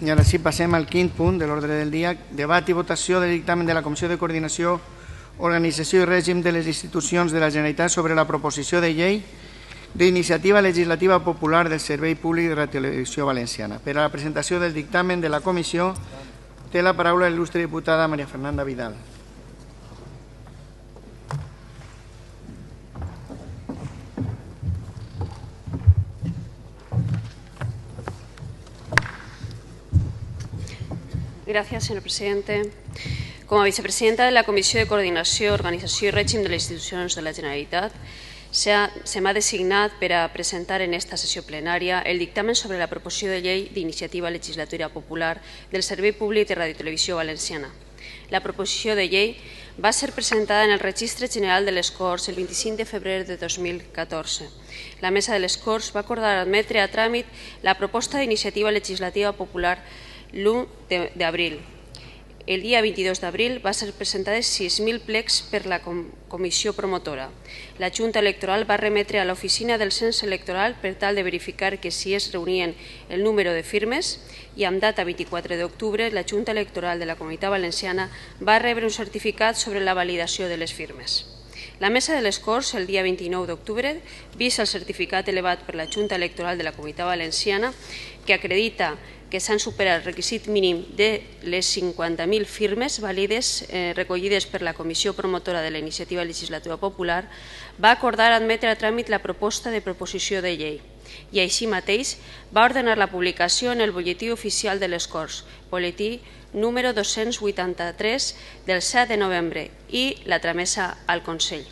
I ara sí, passem al quint punt de l'ordre del dia, debat i votació del dictamen de la Comissió de Coordinació, Organització i Règim de les Institucions de la Generalitat sobre la proposició de llei d'iniciativa legislativa popular del Servei Públic de Radiotelevisió Valenciana. Per a la presentació del dictamen de la Comissió té la paraula l'il·lustre diputada María Fernanda Vidal. Gracias, señor presidente. Como vicepresidenta de la Comissió de Coordinació, Organització i Règim de les Institucions de la Generalitat, se m'ha designat per a presentar en esta sessió plenària el dictamen sobre la proposició de llei d'iniciativa legislativa popular del Servei Públic de Radiotelevisió Valenciana. La proposició de llei va ser presentada en el Registre General de les Corts el 25 de febrer de 2014. La Mesa de les Corts va acordar admetre a tràmit la proposta d'iniciativa legislativa popular l'1 d'abril. El dia 22 d'abril va ser presentades 6.000 plecs per la comissió promotora. La Junta Electoral va remetre a l'oficina del cens electoral per tal de verificar que si es reunien el número de firmes i amb data 24 d'octubre la Junta Electoral de la Comunitat Valenciana va rebre un certificat sobre la validació de les firmes. La Mesa de les Corts, el dia 29 d'octubre, vist el certificat elevat per la Junta Electoral de la Comunitat Valenciana que acredita que s'han superat el requisit mínim de les 50.000 firmes vàlides recollides per la Comissió Promotora de la Iniciativa Legislativa Popular, va acordar admetre a tràmit la proposta de proposició de llei i així mateix va ordenar la publicació en el Butlletí Oficial de les Corts, boletí número 283 del 7 de novembre i la tramesa al Consell.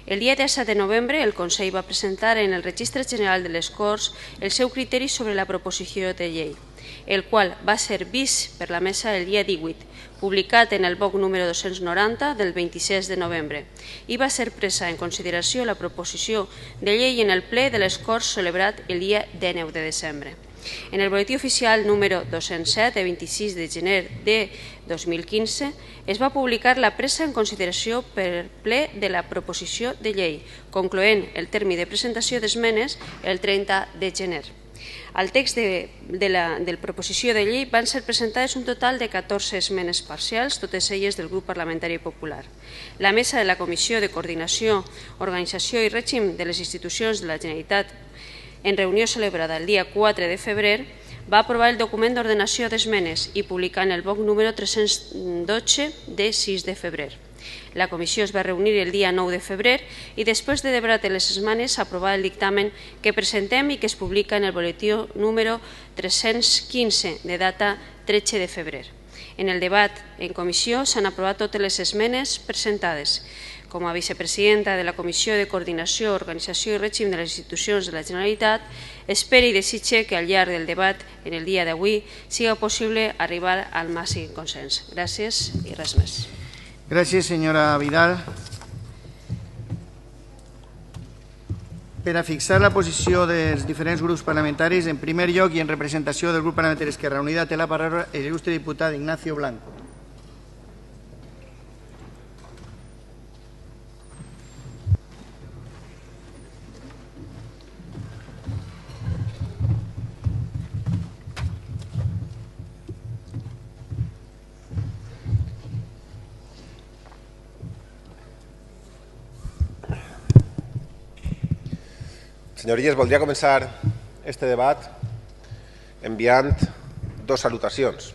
El dia 17 de novembre, el Consell va presentar en el Registre General de les Corts el seu criteri sobre la proposició de llei, el qual va ser vist per la Mesa el dia 18, publicat en el BOC número 290 del 26 de novembre, i va ser presa en consideració la proposició de llei en el ple de les Corts celebrat el dia 19 de desembre. En el boletí oficial número 207 de 26 de gener de 2015 es va publicar la presa en consideració per ple de la proposició de llei, concloent el termini de presentació d'esmenes el 30 de gener. Al text de la proposició de llei van ser presentades un total de 14 esmenes parcials, totes elles del grup parlamentari popular. La Mesa de la Comissió de Coordinació, Organització i Règim de les Institucions de la Generalitat, en reunió celebrada el dia 4 de febrer, va aprovar el document d'ordenació d'esmenes i publicar en el BOC número 312 de 6 de febrer. La comissió es va reunir el dia 9 de febrer i després de debatre les esmenes aprovar el dictamen que presentem i que es publica en el boletí número 315 de data 13 de febrer. En el debat en comissió s'han aprovat totes les esmenes presentades. Com a vicepresidenta de la Comissió de Coordinació, Organització i Règim de les Institucions de la Generalitat, espero i desitge que al llarg del debat en el dia d'avui siga possible arribar al màxim consens. Gràcies i res més. Gràcies, senyora Vidal. Per a fixar la posició dels diferents grups parlamentaris, en primer lloc i en representació del grup parlamentari Esquerra Unida, té la paraula l'il·lustre diputat Ignacio Blanco. Senyories, voldria començar este debat enviant dues salutacions.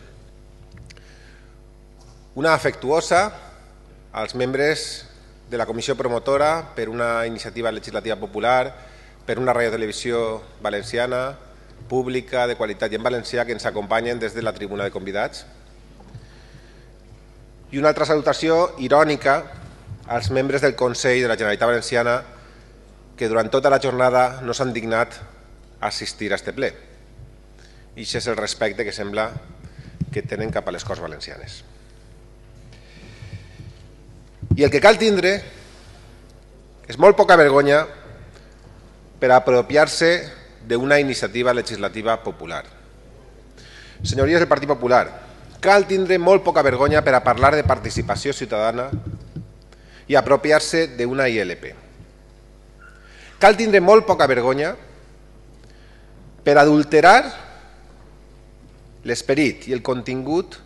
Una afectuosa als membres de la Comissió Promotora per una iniciativa legislativa popular, per una radiotelevisió valenciana, pública, de qualitat i en valencià, que ens acompanyen des de la tribuna de convidats. I una altra salutació irònica als membres del Consell de la Generalitat Valenciana que durant tota la jornada no s'han dignat a assistir a este ple. I això és el respecte que sembla que tenen cap a les Corts Valencianes. I el que cal tindre és molt poca vergonya per apropiar-se d'una iniciativa legislativa popular. Senyories del Partit Popular, cal tindre molt poca vergonya per a parlar de participació ciutadana i apropiar-se d'una ILP. Cal tindre molt poca vergonya per adulterar l'esperit i el contingut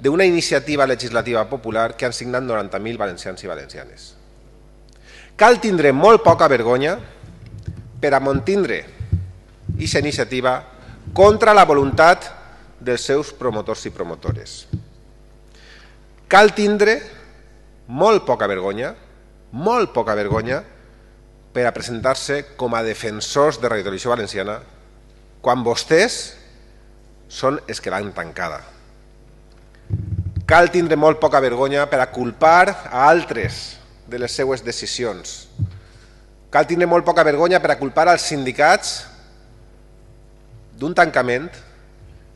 d'una iniciativa legislativa popular que han signat 90.000 valencians i valencianes. Cal tindre molt poca vergonya per a mantindre aquesta iniciativa contra la voluntat dels seus promotors i promotores. Cal tindre molt poca vergonya per a presentar-se com a defensors de Radio Televisió Valenciana quan vostès són els que l'han tancada. Cal tindre molt poca vergonya per a culpar a altres de les seues decisions. Cal tindre molt poca vergonya per a culpar als sindicats d'un tancament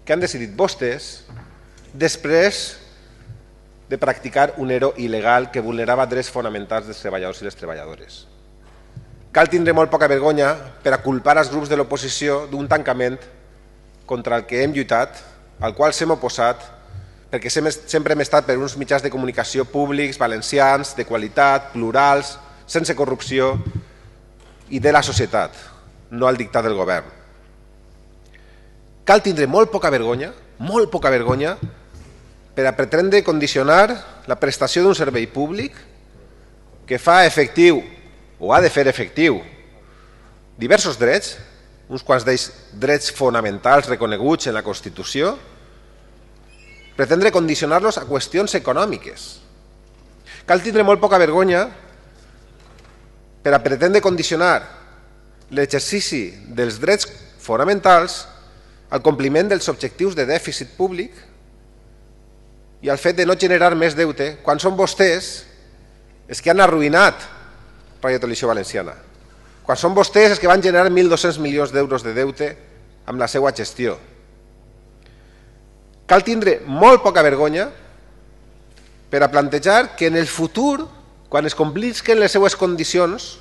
que han decidit vostès després de practicar un ERO il·legal que vulnerava drets fonamentals dels treballadors i les treballadores. Cal tindre molt poca vergonya per a culpar els grups de l'oposició d'un tancament contra el que hem lluitat, al qual s'hem oposat, perquè sempre hem estat per uns mitjans de comunicació públics, valencians, de qualitat, plurals, sense corrupció i de la societat, no al dictat del govern. Cal tindre molt poca vergonya per a pretendre condicionar la prestació d'un servei públic que fa efectiu o ha de fer efectiu diversos drets, uns quants d'ells drets fonamentals reconeguts en la Constitució, pretendre condicionar-los a qüestions econòmiques. Cal tindre molt poca vergonya per a pretendre condicionar l'exercici dels drets fonamentals al compliment dels objectius de dèficit públic i al fet de no generar més deute quan són vostès els que han arruïnat Radio Televisió Valenciana, quan són vostès els que van generar 1.200 milions d'euros de deute amb la seva gestió. Cal tindre molt poca vergonya per a plantejar que en el futur, quan es complisquen les seues condicions,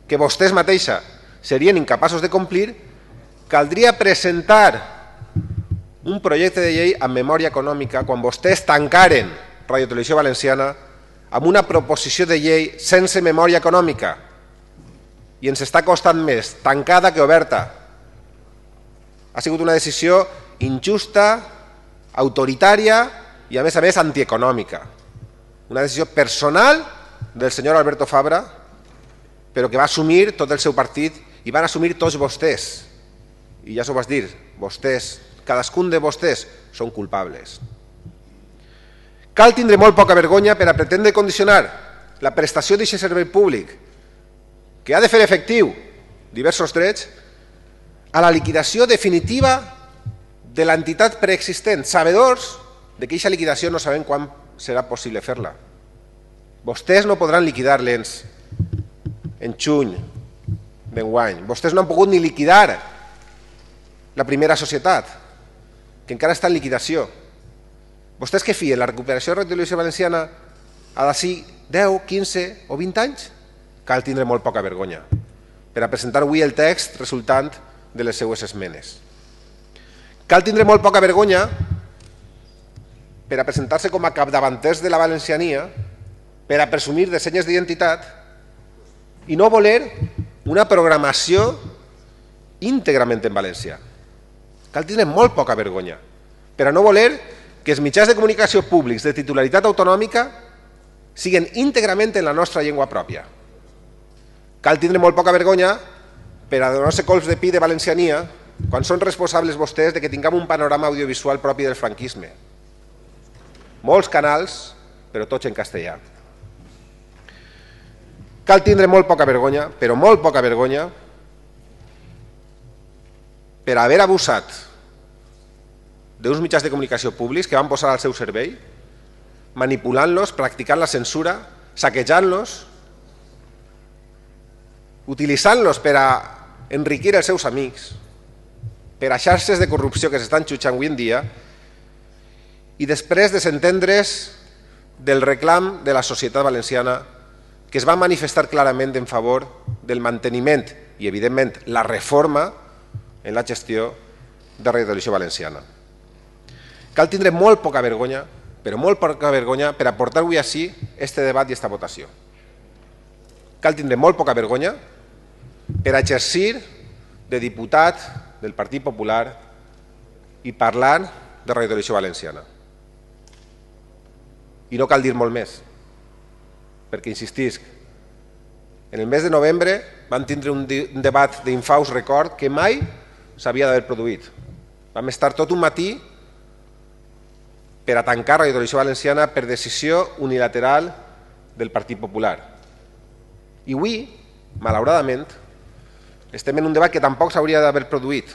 que vostès mateixa serien incapaços de complir, caldria presentar un projecte de llei amb memòria econòmica quan vostès tancaren Radio Televisió Valenciana amb una proposició de llei sense memòria econòmica i ens està costant més tancada que oberta. Ha sigut una decisió injusta, autoritària i a més antieconòmica. Una decisió personal del senyor Alberto Fabra, però que va assumir tot el seu partit i van assumir tots vostès. I ja s'ho vas dir, vostès, cadascun de vostès són culpables. Cal tindre molt poca vergonya per a pretendre condicionar la prestació d'aquest servei públic, que ha de fer efectiu diversos drets, a la liquidació definitiva de l'entitat preexistent, sabedors de que aquesta liquidació no sabem quan serà possible fer-la. Vostès no podran liquidar l'ENS en juny d'enguany. Vostès no han pogut ni liquidar la primera societat, que encara està en liquidació. Vostès què fien? La recuperació de Radio Televisió Valenciana ha d'ací 10, 15 o 20 anys? Cal tindre molt poca vergonya per a presentar avui el text resultant de les seues esmenes. Cal tindre molt poca vergonya per a presentar-se com a capdavanters de la valenciania, per a presumir de senyes d'identitat i no voler una programació íntegrament en valencià. Cal tindre molt poca vergonya per a no voler que els mitjans de comunicació públics de titularitat autonòmica siguin íntegrament en la nostra llengua pròpia. Cal tindre molt poca vergonya per a donar-se colps de pi de valenciania quan són responsables vostès de que tinguem un panorama audiovisual propi del franquisme. Molts canals, però tots en castellà. Cal tindre molt poca vergonya, però molt poca vergonya, per haver abusat d'uns mitjans de comunicació públics que van posar al seu servei, manipulant-los, practicant la censura, saquejant-los, utilitzant-los per a enriquir els seus amics, per a xarxes de corrupció que s'estan jutjant avui en dia, i després desentendre's del reclam de la societat valenciana que es va manifestar clarament en favor del manteniment i, evidentment, la reforma en la gestió de Radio Televisió Valenciana. Cal tindre molt poca vergonya, però molt poca vergonya, per a portar avui així este debat i esta votació. Cal tindre molt poca vergonya per a exercir de diputat del Partit Popular i parlar de Ràdio Televisió Valenciana. I no cal dir molt més, perquè insistisc, en el mes de novembre vam tindre un debat d'infaust record que mai s'havia d'haver produït. Vam estar tot un matí per a tancar Ràdio Televisió Valenciana per decisió unilateral del Partit Popular. I avui, malauradament, estem en un debat que tampoc s'hauria d'haver produït.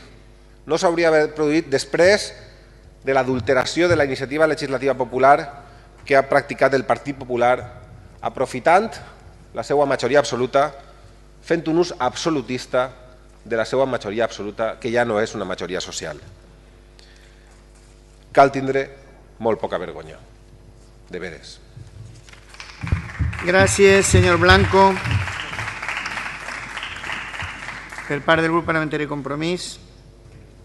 No s'hauria d'haver produït després de l'adulteració de la iniciativa legislativa popular que ha practicat el Partit Popular, aprofitant la seva majoria absoluta, fent un ús absolutista de la seva majoria absoluta, que ja no és una majoria social. Cal tindre molt poca vergonya, de veres. Gràcies, senyor Blanco. Per part del grup parlamentari Compromís,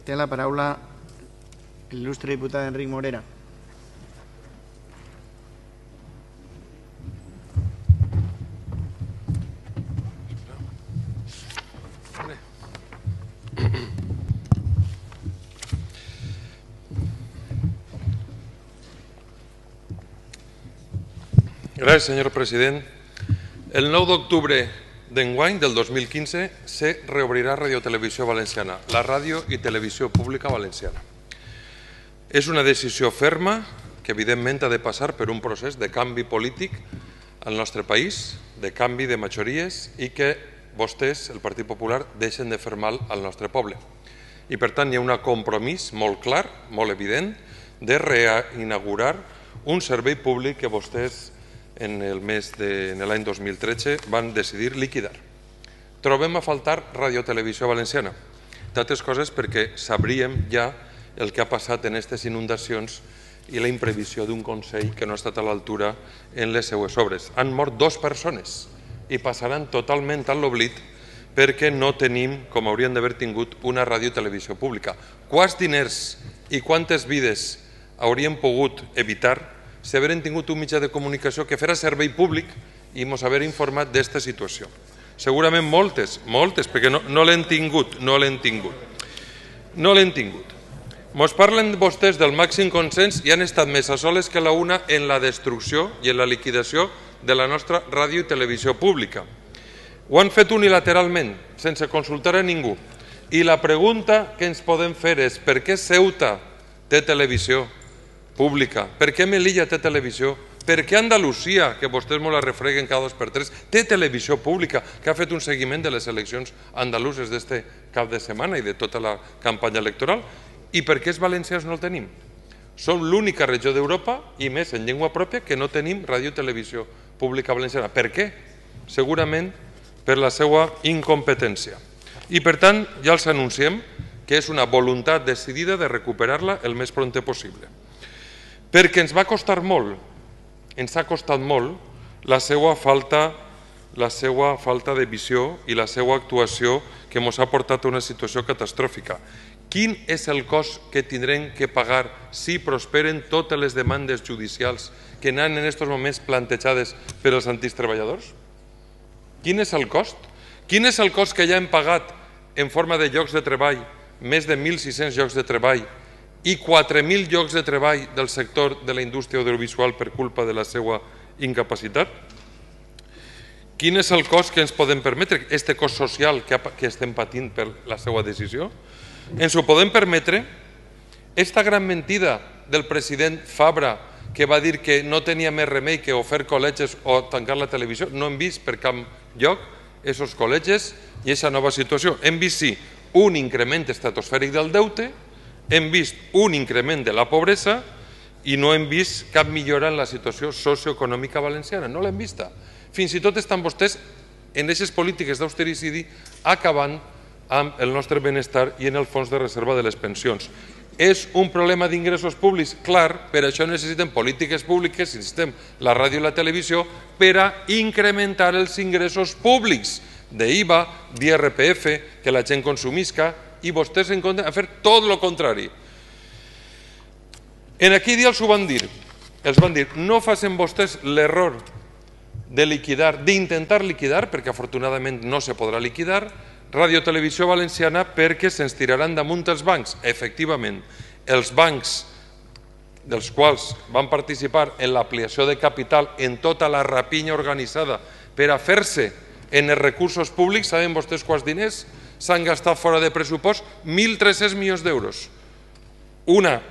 té la paraula l'il·lustre diputat Enric Morera. Gràcies, senyor president. El 9 d'octubre d'enguany, del 2015, se reobrirà Radio Televisió Valenciana, la ràdio i televisió pública valenciana. És una decisió ferma que, evidentment, ha de passar per un procés de canvi polític al nostre país, de canvi de majories i que vostès, el Partit Popular, deixen de fer mal al nostre poble. I, per tant, hi ha un compromís molt clar, molt evident, de reinaugurar un servei públic que vostès en l'any 2013 van decidir liquidar. Trobem a faltar Ràdio Televisió Valenciana, d'altres coses perquè sabríem ja el que ha passat en aquestes inundacions i la imprevisió d'un Consell que no ha estat a l'altura en les seues obres. Han mort 2 persones i passaran totalment a l'oblit perquè no tenim, com hauríem d'haver tingut, una ràdio i televisió pública. Quants diners i quantes vides hauríem pogut evitar si haguérem tingut un mitjà de comunicació que fera servei públic i ens hagués informat d'aquesta situació? Segurament moltes, perquè no l'hem tingut, no l'hem tingut. Ens parlen vostès del màxim consens i han estat més a soles que la una en la destrucció i en la liquidació de la nostra ràdio i televisió pública. Ho han fet unilateralment, sense consultar a ningú. I la pregunta que ens podem fer és per què Ceuta té televisió pública? Per què Melilla té televisió? Per què Andalusia, que vostès me la refreguen cada 2 per 3, té televisió pública, que ha fet un seguiment de les eleccions andaluses d'este cap de setmana i de tota la campanya electoral? I per què els valencians no el tenim? Som l'única regió d'Europa, i més en llengua pròpia, que no tenim ràdio i televisió pública valenciana. Per què? Segurament per la seva incompetència. I per tant, ja els anunciem que és una voluntat decidida de recuperar-la el més prompte possible. Perquè ens va costar molt, ens ha costat molt la seva falta de visió i la seva actuació que ens ha portat a una situació catastròfica. Quin és el cost que tindrem que pagar si prosperen totes les demandes judicials que han en aquests moments plantejades per als antics treballadors? Quin és el cost? Quin és el cost que ja hem pagat en forma de llocs de treball, més de 1.600 llocs de treball, i 4.000 llocs de treball del sector de la indústria audiovisual per culpa de la seva incapacitat? Quin és el cost que ens podem permetre, aquest cost social que estem patint per la seva decisió? Ens ho podem permetre? Aquesta gran mentida del president Fabra, que va dir que no tenia més remei que o fer col·legis o tancar la televisió, no hem vist per cap lloc aquests col·legis i aquesta nova situació. Hem vist, sí, un increment estratosfèric del deute, hem vist un increment de la pobresa i no hem vist cap millora en la situació socioeconòmica valenciana. No l'hem vista. Fins i tot estan vostès en aquestes polítiques d'austericidi acabant amb el nostre benestar i en el fons de reserva de les pensions. És un problema d'ingressos públics? Clar, per això necessitem polítiques públiques, necessitem la ràdio i la televisió, per a incrementar els ingressos públics d'IVA, d'IRPF, que la gent consumisca, i vostès en compten a fer tot el contrari. En aquell dia els van dir, no facin vostès l'error de liquidar, d'intentar liquidar, perquè afortunadament no se podrà liquidar, Ràdio Televisió Valenciana perquè se'ns tiraran damunt els bancs. Efectivament, els bancs dels quals van participar en l'ampliació de capital en tota la rapinya organitzada per a fer-se en els recursos públics, saben vostès quants diners s'han gastat fora de pressupost? 1.300 milions d'euros. Una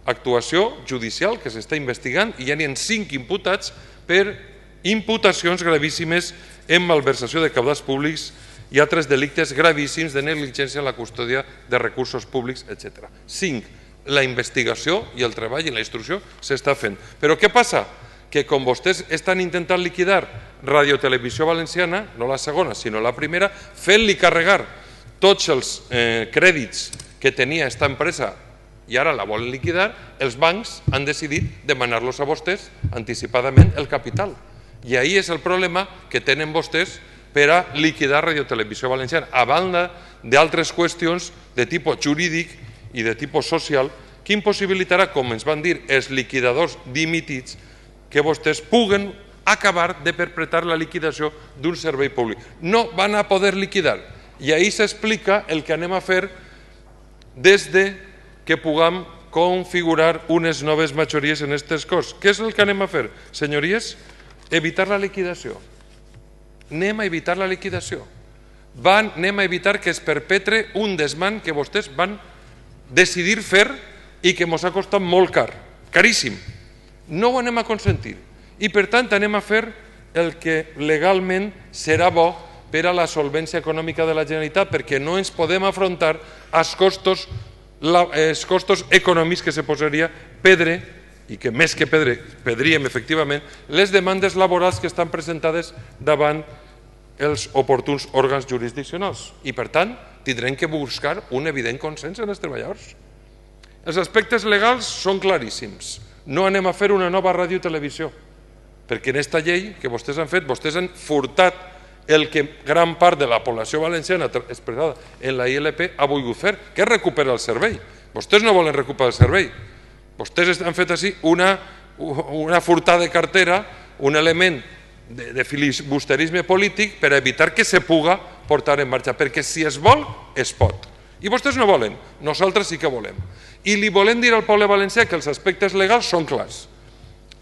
actuació judicial que s'està investigant i ja n'hi ha 5 imputats per imputacions gravíssimes en malversació de cabals públics i altres delictes gravíssims de negligència en la custòdia de recursos públics, etc. 5. La investigació i el treball i la instrucció s'està fent. Però què passa? Que com vostès estan intentant liquidar Radio Televisió Valenciana, no la segona, sinó la primera, fent-li carregar tots els crèdits que tenia aquesta empresa i ara la volen liquidar, els bancs han decidit demanar-los a vostès anticipadament el capital. I ahí és el problema que tenen vostès per a liquidar Radio Televisió Valenciana, a banda d'altres qüestions de tipus jurídic i de tipus social que impossibilitarà, com ens van dir els liquidadors dimitits, que vostès puguen acabar de perpetrar la liquidació d'un servei públic. No van a poder liquidar. I ahí s'explica el que anem a fer des que puguem configurar unes noves majories en aquestes coses. Què és el que anem a fer, senyories? Evitar la liquidació. Anem a evitar la liquidació. Anem a evitar que es perpetre un desmant que vostès van decidir fer i que ens ha costat molt car, caríssim. No ho anem a consentir i per tant anem a fer el que legalment serà bo per a la solvència econòmica de la Generalitat, perquè no ens podem afrontar als costos econòmics que se posaria pedre, i que més que pedre, pedríem efectivament, les demandes laborals que estan presentades davant els oportuns òrgans jurisdiccionals. I per tant, tindrem que buscar un evident consens en els treballadors. Els aspectes legals són claríssims. No anem a fer una nova ràdio i televisió, perquè en aquesta llei que vostès han fet, vostès han furtat el que gran part de la població valenciana expressada en la ILP ha volgut fer, que és recuperar el servei. Vostès no volen recuperar el servei. Vostès han fet així una furtada de cartera, un element de filibusterisme polític per evitar que se puga portar en marxa, perquè si es vol, es pot. I vostès no volen, nosaltres sí que volem. I li volem dir al poble valencià que els aspectes legals són clars.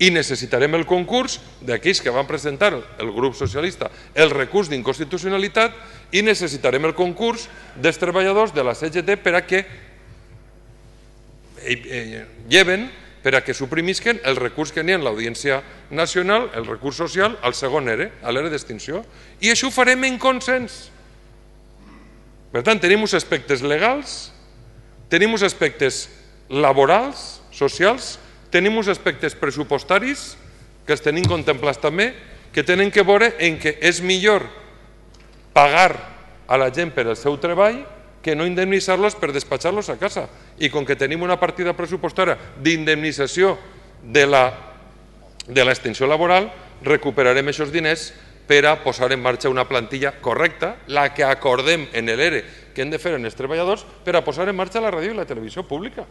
I necessitarem el concurs d'aquells que van presentar el grup socialista el recurs d'inconstitucionalitat i necessitarem el concurs dels treballadors de la CGT per a que lleven, per a que suprimisquen el recurs que n'hi ha en l'Audiència Nacional, el recurs social, al segon ERE, a l'ERE d'extinció. I això ho farem en consens. Per tant, tenim uns aspectes legals, tenim uns aspectes laborals, socials, tenim uns aspectes pressupostaris, que els tenim contemplats també, que tenen que veure en què és millor pagar a la gent per el seu treball que no indemnitzar-los per despatxar-los a casa. I com que tenim una partida pressupostària d'indemnització de l'extensió laboral, recuperarem aquests diners per a posar en marxa una plantilla correcta, la que acordem en l'ERE que hem de fer en els treballadors, per a posar en marxa la ràdio i la televisió pública.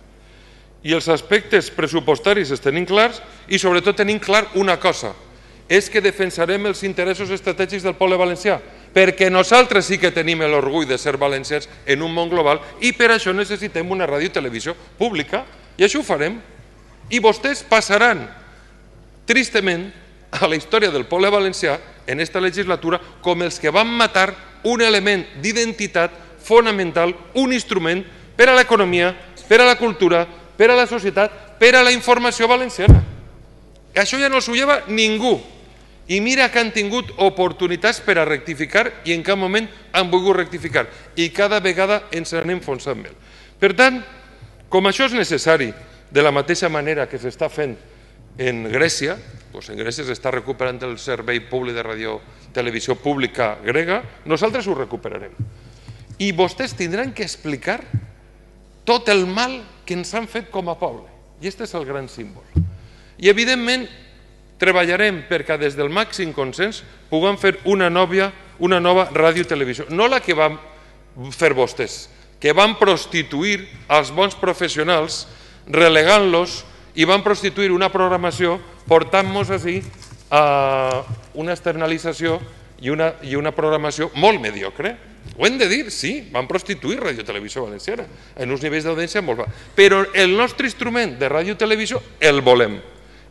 I els aspectes pressupostaris els tenim clars i sobretot tenim clar una cosa, és que defensarem els interessos estratègics del poble valencià, perquè nosaltres sí que tenim l'orgull de ser valencians en un món global i per això necessitem una ràdio i televisió pública i això ho farem. I vostès passaran tristament a la història del poble valencià en aquesta legislatura com els que van matar un element d'identitat fonamental, un instrument per a l'economia, per a la cultura, per a la societat, per a la informació valenciana. Això ja no s'ho lleva ningú. I mira que han tingut oportunitats per a rectificar i en cap moment han volgut rectificar. I cada vegada ens anem enfonsant més. Per tant, com això és necessari, de la mateixa manera que s'està fent en Grècia, en Grècia s'està recuperant el servei públic de radiotelevisió pública grega, nosaltres ho recuperarem. I vostès tindran que explicar tot el mal que ens han fet com a poble. I aquest és el gran símbol. I evidentment treballarem perquè des del màxim consens puguem fer una nova ràdio i televisió. No la que van fer vostès, que van prostituir els bons professionals relegant-los i van prostituir una programació portant-nos així a una externalització i una programació molt mediocre. Ho hem de dir, sí, van prostituir Ràdio Televisió Valenciana en uns nivells d'audiència molt baixos. Però el nostre instrument de ràdio i televisió el volem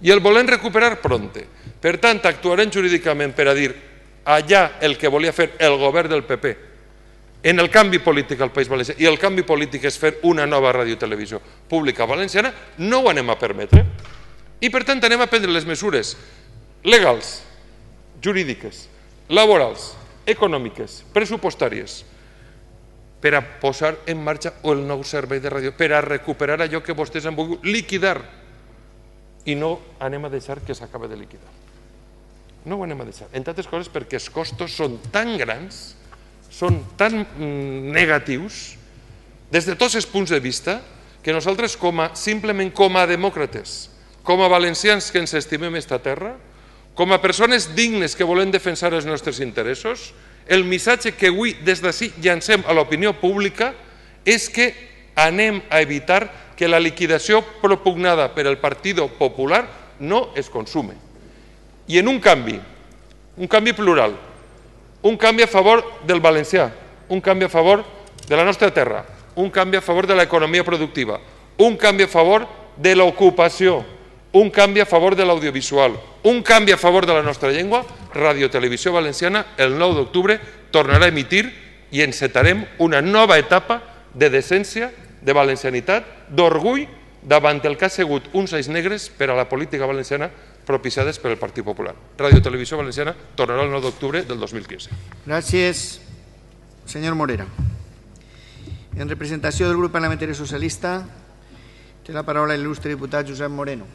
i el volem recuperar pronte. Per tant, actuarem jurídicament per a dir allà el que volia fer el govern del PP en el canvi polític al País Valencià, i el canvi polític és fer una nova ràdio i televisió pública valenciana, no ho anem a permetre. I per tant anem a prendre les mesures legals, jurídiques, laborals, econòmiques, pressupostàries, per a posar en marxa el nou servei de ràdio, per a recuperar allò que vostès han volgut liquidar, i no anem a deixar que s'acabi de liquidar. No ho anem a deixar, entre altres coses perquè els costos són tan grans, són tan negatius, des de tots els punts de vista, que nosaltres simplement com a demòcrates, com a valencians que ens estimem esta terra, com a persones dignes que volem defensar els nostres interessos, el missatge que avui des d'ací llancem a l'opinió pública és que anem a evitar que la liquidació propugnada per el Partit Popular no es consume. I en un canvi plural, un canvi a favor del valencià, un canvi a favor de la nostra terra, un canvi a favor de l'economia productiva, un canvi a favor de l'ocupació, un canvi a favor de l'audiovisual, un canvi a favor de la nostra llengua, Ràdio Televisió Valenciana el 9 d'octubre tornarà a emitir i encetarem una nova etapa de decència, de valencianitat, d'orgull davant el que ha sigut uns anys negres per a la política valenciana propiciades per el Partit Popular. Ràdio Televisió Valenciana tornarà el 9 d'octubre del 2015. Gràcies, senyor Morera. En representació del grup parlamentari socialista, té la paraula l'il·lustre diputat Josep Moreno.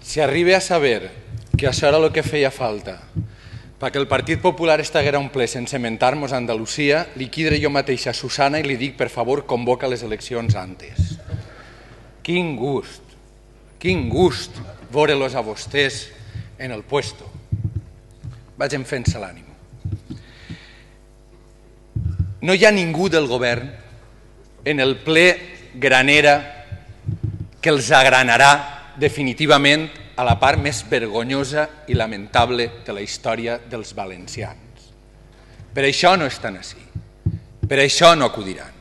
Si arriba a saber que això era el que feia falta perquè el Partit Popular estaguera un ple sense mentar-nos a Andalusia, li quidre jo mateixa a Susana i li dic, per favor, convoca les eleccions antes. Quin gust veure-los a vostès en el puesto. Vagin fent-se l'ànimo. No hi ha ningú del govern en el ple Granera que els agranarà definitivament a la part més vergonyosa i lamentable de la història dels valencians. Per això no estan ací, per això no acudiran.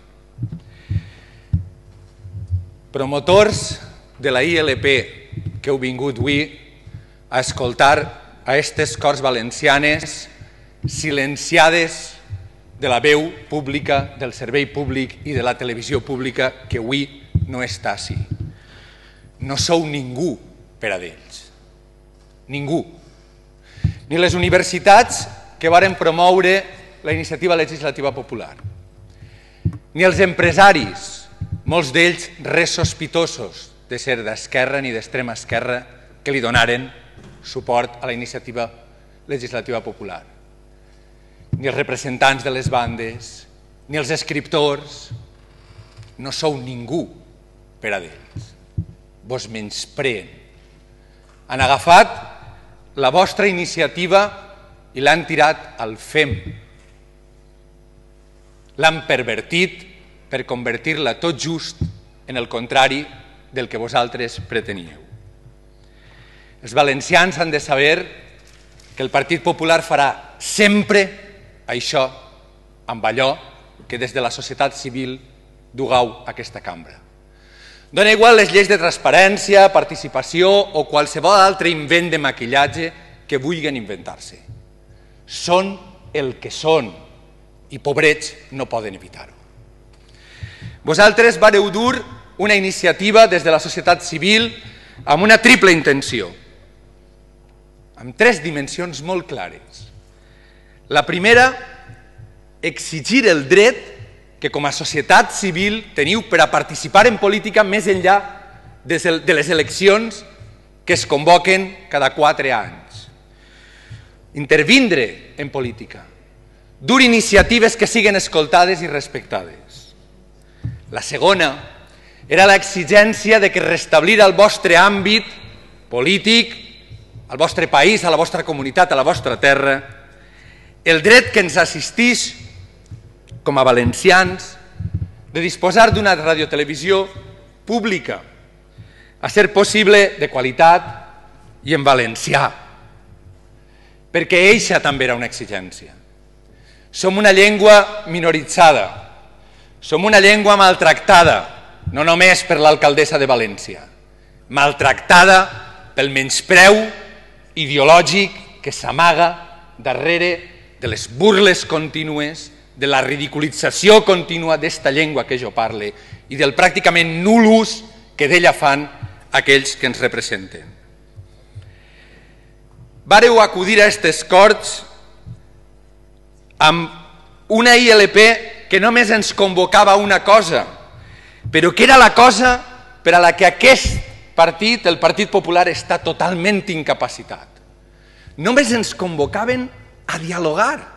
Promotors de la ILP que heu vingut avui a escoltar a aquestes Corts Valencianes silenciades de la veu pública, del servei públic i de la televisió pública que avui no està ací. No sou ningú per a d'ells. Ningú. Ni les universitats que varen promoure la iniciativa legislativa popular. Ni els empresaris, molts d'ells res sospitosos de ser d'esquerra ni d'extrema esquerra, que li donaren suport a la iniciativa legislativa popular. Ni els representants de les bandes, ni els escriptors. No sou ningú per a d'ells. Vos menyspreen. Han agafat la vostra iniciativa i l'han tirat al fem. L'han pervertit per convertir-la tot just en el contrari del que vosaltres preteníeu. Els valencians han de saber que el Partit Popular farà sempre això amb allò que des de la societat civil dugueu a aquesta cambra. Dona igual les lleis de transparència, participació o qualsevol altre invent de maquillatge que vulguin inventar-se. Són el que són i pobrets no poden evitar-ho. Vosaltres vareu dur una iniciativa des de la societat civil amb una triple intenció, amb 3 dimensions molt clares. La primera, exigir el dret que com a societat civil teniu per a participar en política més enllà de les eleccions que es convoquen cada 4 anys. Intervindre en política. dur iniciatives que siguin escoltades i respectades. La segona era l'exigència de que restablir al vostre àmbit polític, al vostre país, a la vostra comunitat, a la vostra terra, el dret que ens assisteix com a valencians de disposar d'una radiotelevisió pública, a ser possible de qualitat i en valencià, perquè eixa també era una exigència. Som una llengua minoritzada, som una llengua maltractada, no només per l'alcaldessa de València, maltractada pel menyspreu ideològic que s'amaga darrere de les burles contínues, de la ridiculització contínua d'esta llengua que jo parle i del pràcticament nul ús que d'ella fan aquells que ens representen. Vàreu acudir a aquestes Corts amb una ILP que només ens convocava una cosa, però que era la cosa per a la que aquest partit, el Partit Popular, està totalment incapacitat. Només ens convocaven a dialogar,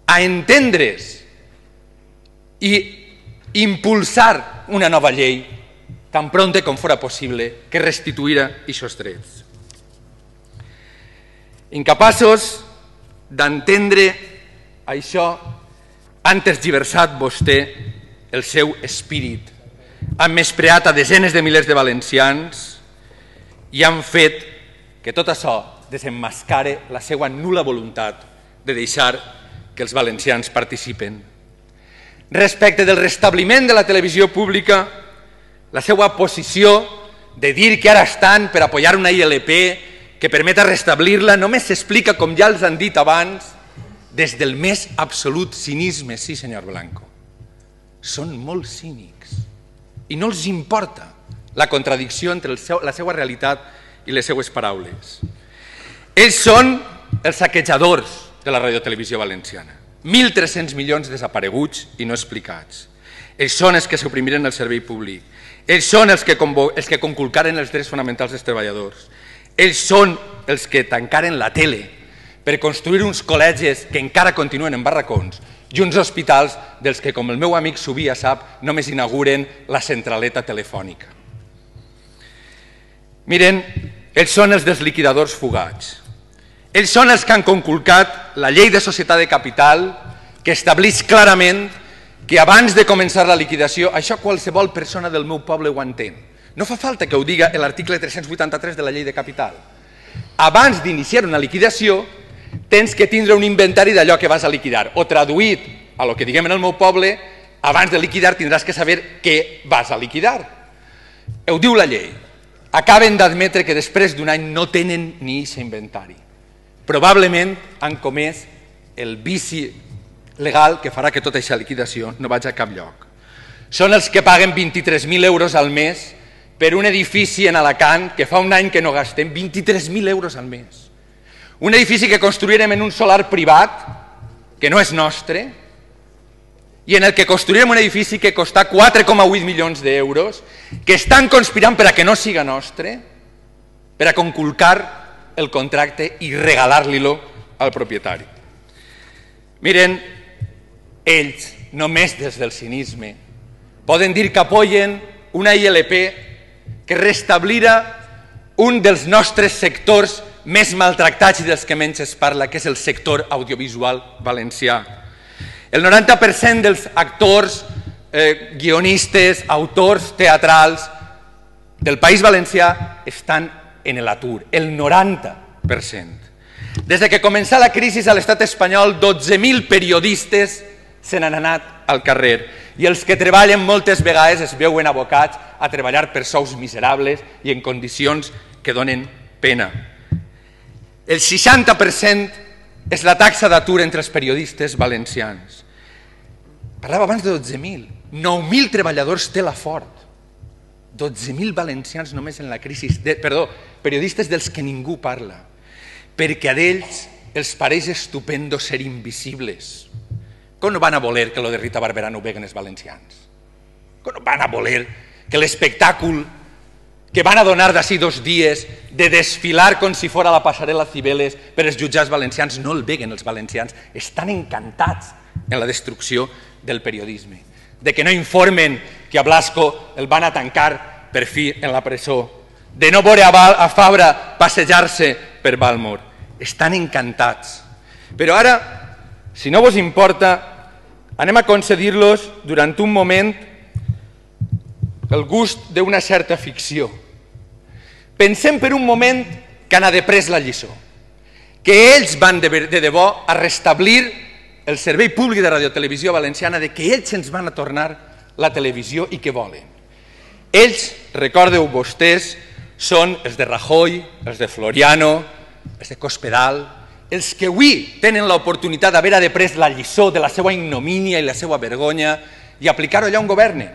a entendre's i impulsar una nova llei tan pronta com fora possible que restituïra aquests drets. Incapaços d'entendre això, han tergiversat vostè el seu espírit, han menyspreat a desenes de milers de valencians i han fet que tot això desemmascare la seva nul·la voluntat de deixar que els valencians participen. Respecte del restabliment de la televisió pública, la seva posició de dir que ara estan per apoyar una ILP que permeta restablir-la només s'explica, com ja els han dit abans, des del més absolut cinisme. Sí, senyor Blanco, són molt cínics i no els importa la contradicció entre la seva realitat i les seues paraules. Ells són els saquejadors de la radiotelevisió valenciana. 1.300 milions desapareguts i no explicats. Ells són els que suprimiren el servei públic. Ells són els que conculcaren els drets fonamentals dels treballadors. Ells són els que tancaren la tele per construir uns col·legis que encara continuen en barracons i uns hospitals dels que, com el meu amic Subia sap, només inauguren la centraleta telefònica. Miren, ells són els dels liquidadors fugats. Ells són els que han conculcat la llei de societat de capital que estableix clarament que abans de començar la liquidació, això qualsevol persona del meu poble ho entén. No fa falta que ho diga l'article 383 de la llei de capital. Abans d'iniciar una liquidació, tens que tindre un inventari d'allò que vas a liquidar. O traduït a lo que diguem en el meu poble, abans de liquidar tindràs que saber què vas a liquidar. Ho diu la llei. Acaben d'admetre que després d'un any no tenen ni aquest inventari. Probablement han comès el vici legal que farà que tota aquesta liquidació no vagi a cap lloc. Són els que paguen 23.000 euros al mes per un edifici en Alacant que fa un any que no gastem 23.000 euros al mes. Un edifici que construirem en un solar privat, que no és nostre, i en el que construirem un edifici que costa 4,8 milions d'euros, que estan conspirant per a que no siga nostre, per a conculcar el contracte i regalar-li-lo al propietari. Miren, ells, només des del cinisme, poden dir que apoyen una ILP que restablirà un dels nostres sectors més maltractats i dels que menys es parla, que és el sector audiovisual valencià. El 90% dels actors, guionistes, autors teatrals del País Valencià estan en l'atur, el 90%. Des que començà la crisi a l'estat espanyol, 12.000 periodistes se n'han anat al carrer i els que treballen moltes vegades es veuen abocats a treballar per sous miserables i en condicions que donen pena. El 60% és la taxa d'atur entre els periodistes valencians. Parlava abans de 12.000. 9.000 treballadors té la Ford. 12.000 valencians només en la crisi. Perdó, periodistes dels que ningú parla. Perquè a ells els pareix estupendo ser invisibles. Com no van a voler que lo de Rita Barberà no ho veguen els valencians? Com no van a voler que l'espectacle que van a donar d'ací 2 dies de desfilar com si fora la passarel·la Cibeles per els jutjats valencians, no el veguen els valencians, estan encantats en la destrucció del periodisme, de que no informen que a Blasco el van a tancar per fi en la presó, de no veure a Fabra passejar-se per Balmor. Estan encantats. Però ara, si no vos importa, anem a concedir-los durant un moment el gust d'una certa ficció. Pensem per un moment que han après la lliçó, que ells van de debò a restablir el servei públic de radiotelevisió valenciana, de que ells ens van a tornar la televisió i que volen. Ells, recordeu vostès, són els de Rajoy, els de Floriano, els de Cospedal, els que avui tenen l'oportunitat d'haver après la lliçó de la seva ignomínia i la seva vergonya i aplicar-ho allà on governen,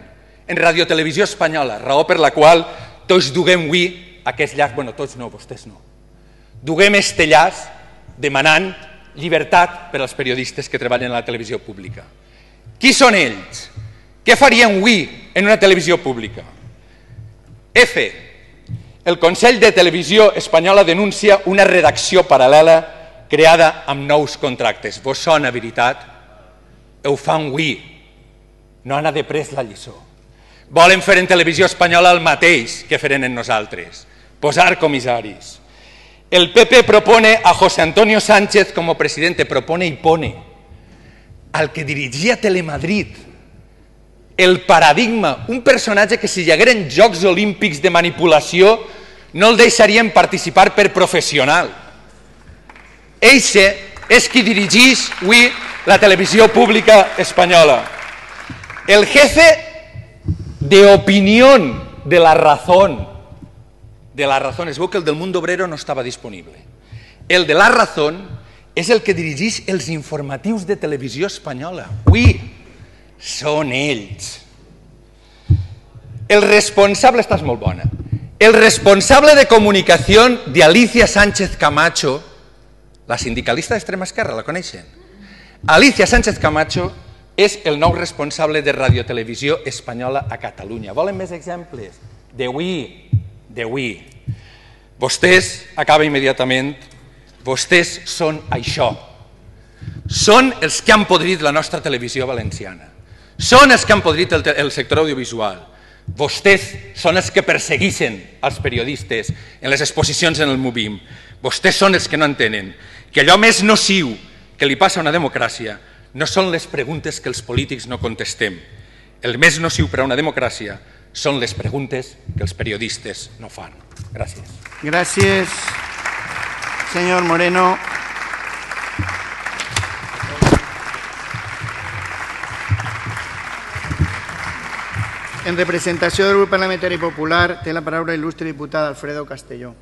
en Radiotelevisió Espanyola, raó per la qual tots duguem avui aquest llaç, bueno, tots no, vostès no, duguem este llaç demanant llibertat per als periodistes que treballen a la televisió pública. Qui són ells? Què farien avui en una televisió pública? F. El Consell de Televisió Espanyola denuncia una redacció paral·lela creada amb nous contractes. Vos sona veritat? Ho fan avui. No han après la lliçó. Volen fer en televisió espanyola el mateix que feren en nosaltres. Posar comissaris. El PP propone a José Antonio Sánchez como presidente, propone y pone al que dirigia Telemadrid, el paradigma, un personatge que si hi hagueren Jocs Olímpics de manipulació no el deixarien participar per professional. Eixe és qui dirigeix avui la televisió pública espanyola. El jefe de opinión de La Razón, es veu que el del Mundo Obrero no estava disponible. El de La Razón és el que dirigeix els informatius de televisió espanyola. Avui són ells. El responsable, esta és molt bona, el responsable de comunicació de Alicia Sánchez Camacho, la sindicalista d'extrema esquerra, la coneixen? Alicia Sánchez Camacho és el nou responsable de Radiotelevisió Espanyola a Catalunya. Volen més exemples? D'avui. Vostès, acaba immediatament, vostès són això. Són els que han podrit la nostra televisió valenciana. Són els que han podrit el sector audiovisual. Vostès són els que persegueixen els periodistes en les exposicions en el Movim. Vostès són els que no entenen que allò més nociu que li passa a una democràcia no són les preguntes que els polítics no contestem. El més nociu per a una democràcia són les preguntes que els periodistes no fan. Gràcies. Gràcies, senyor Moreno. En representació del grup parlamentari popular té la paraula il·lustre diputat Alfredo Castelló.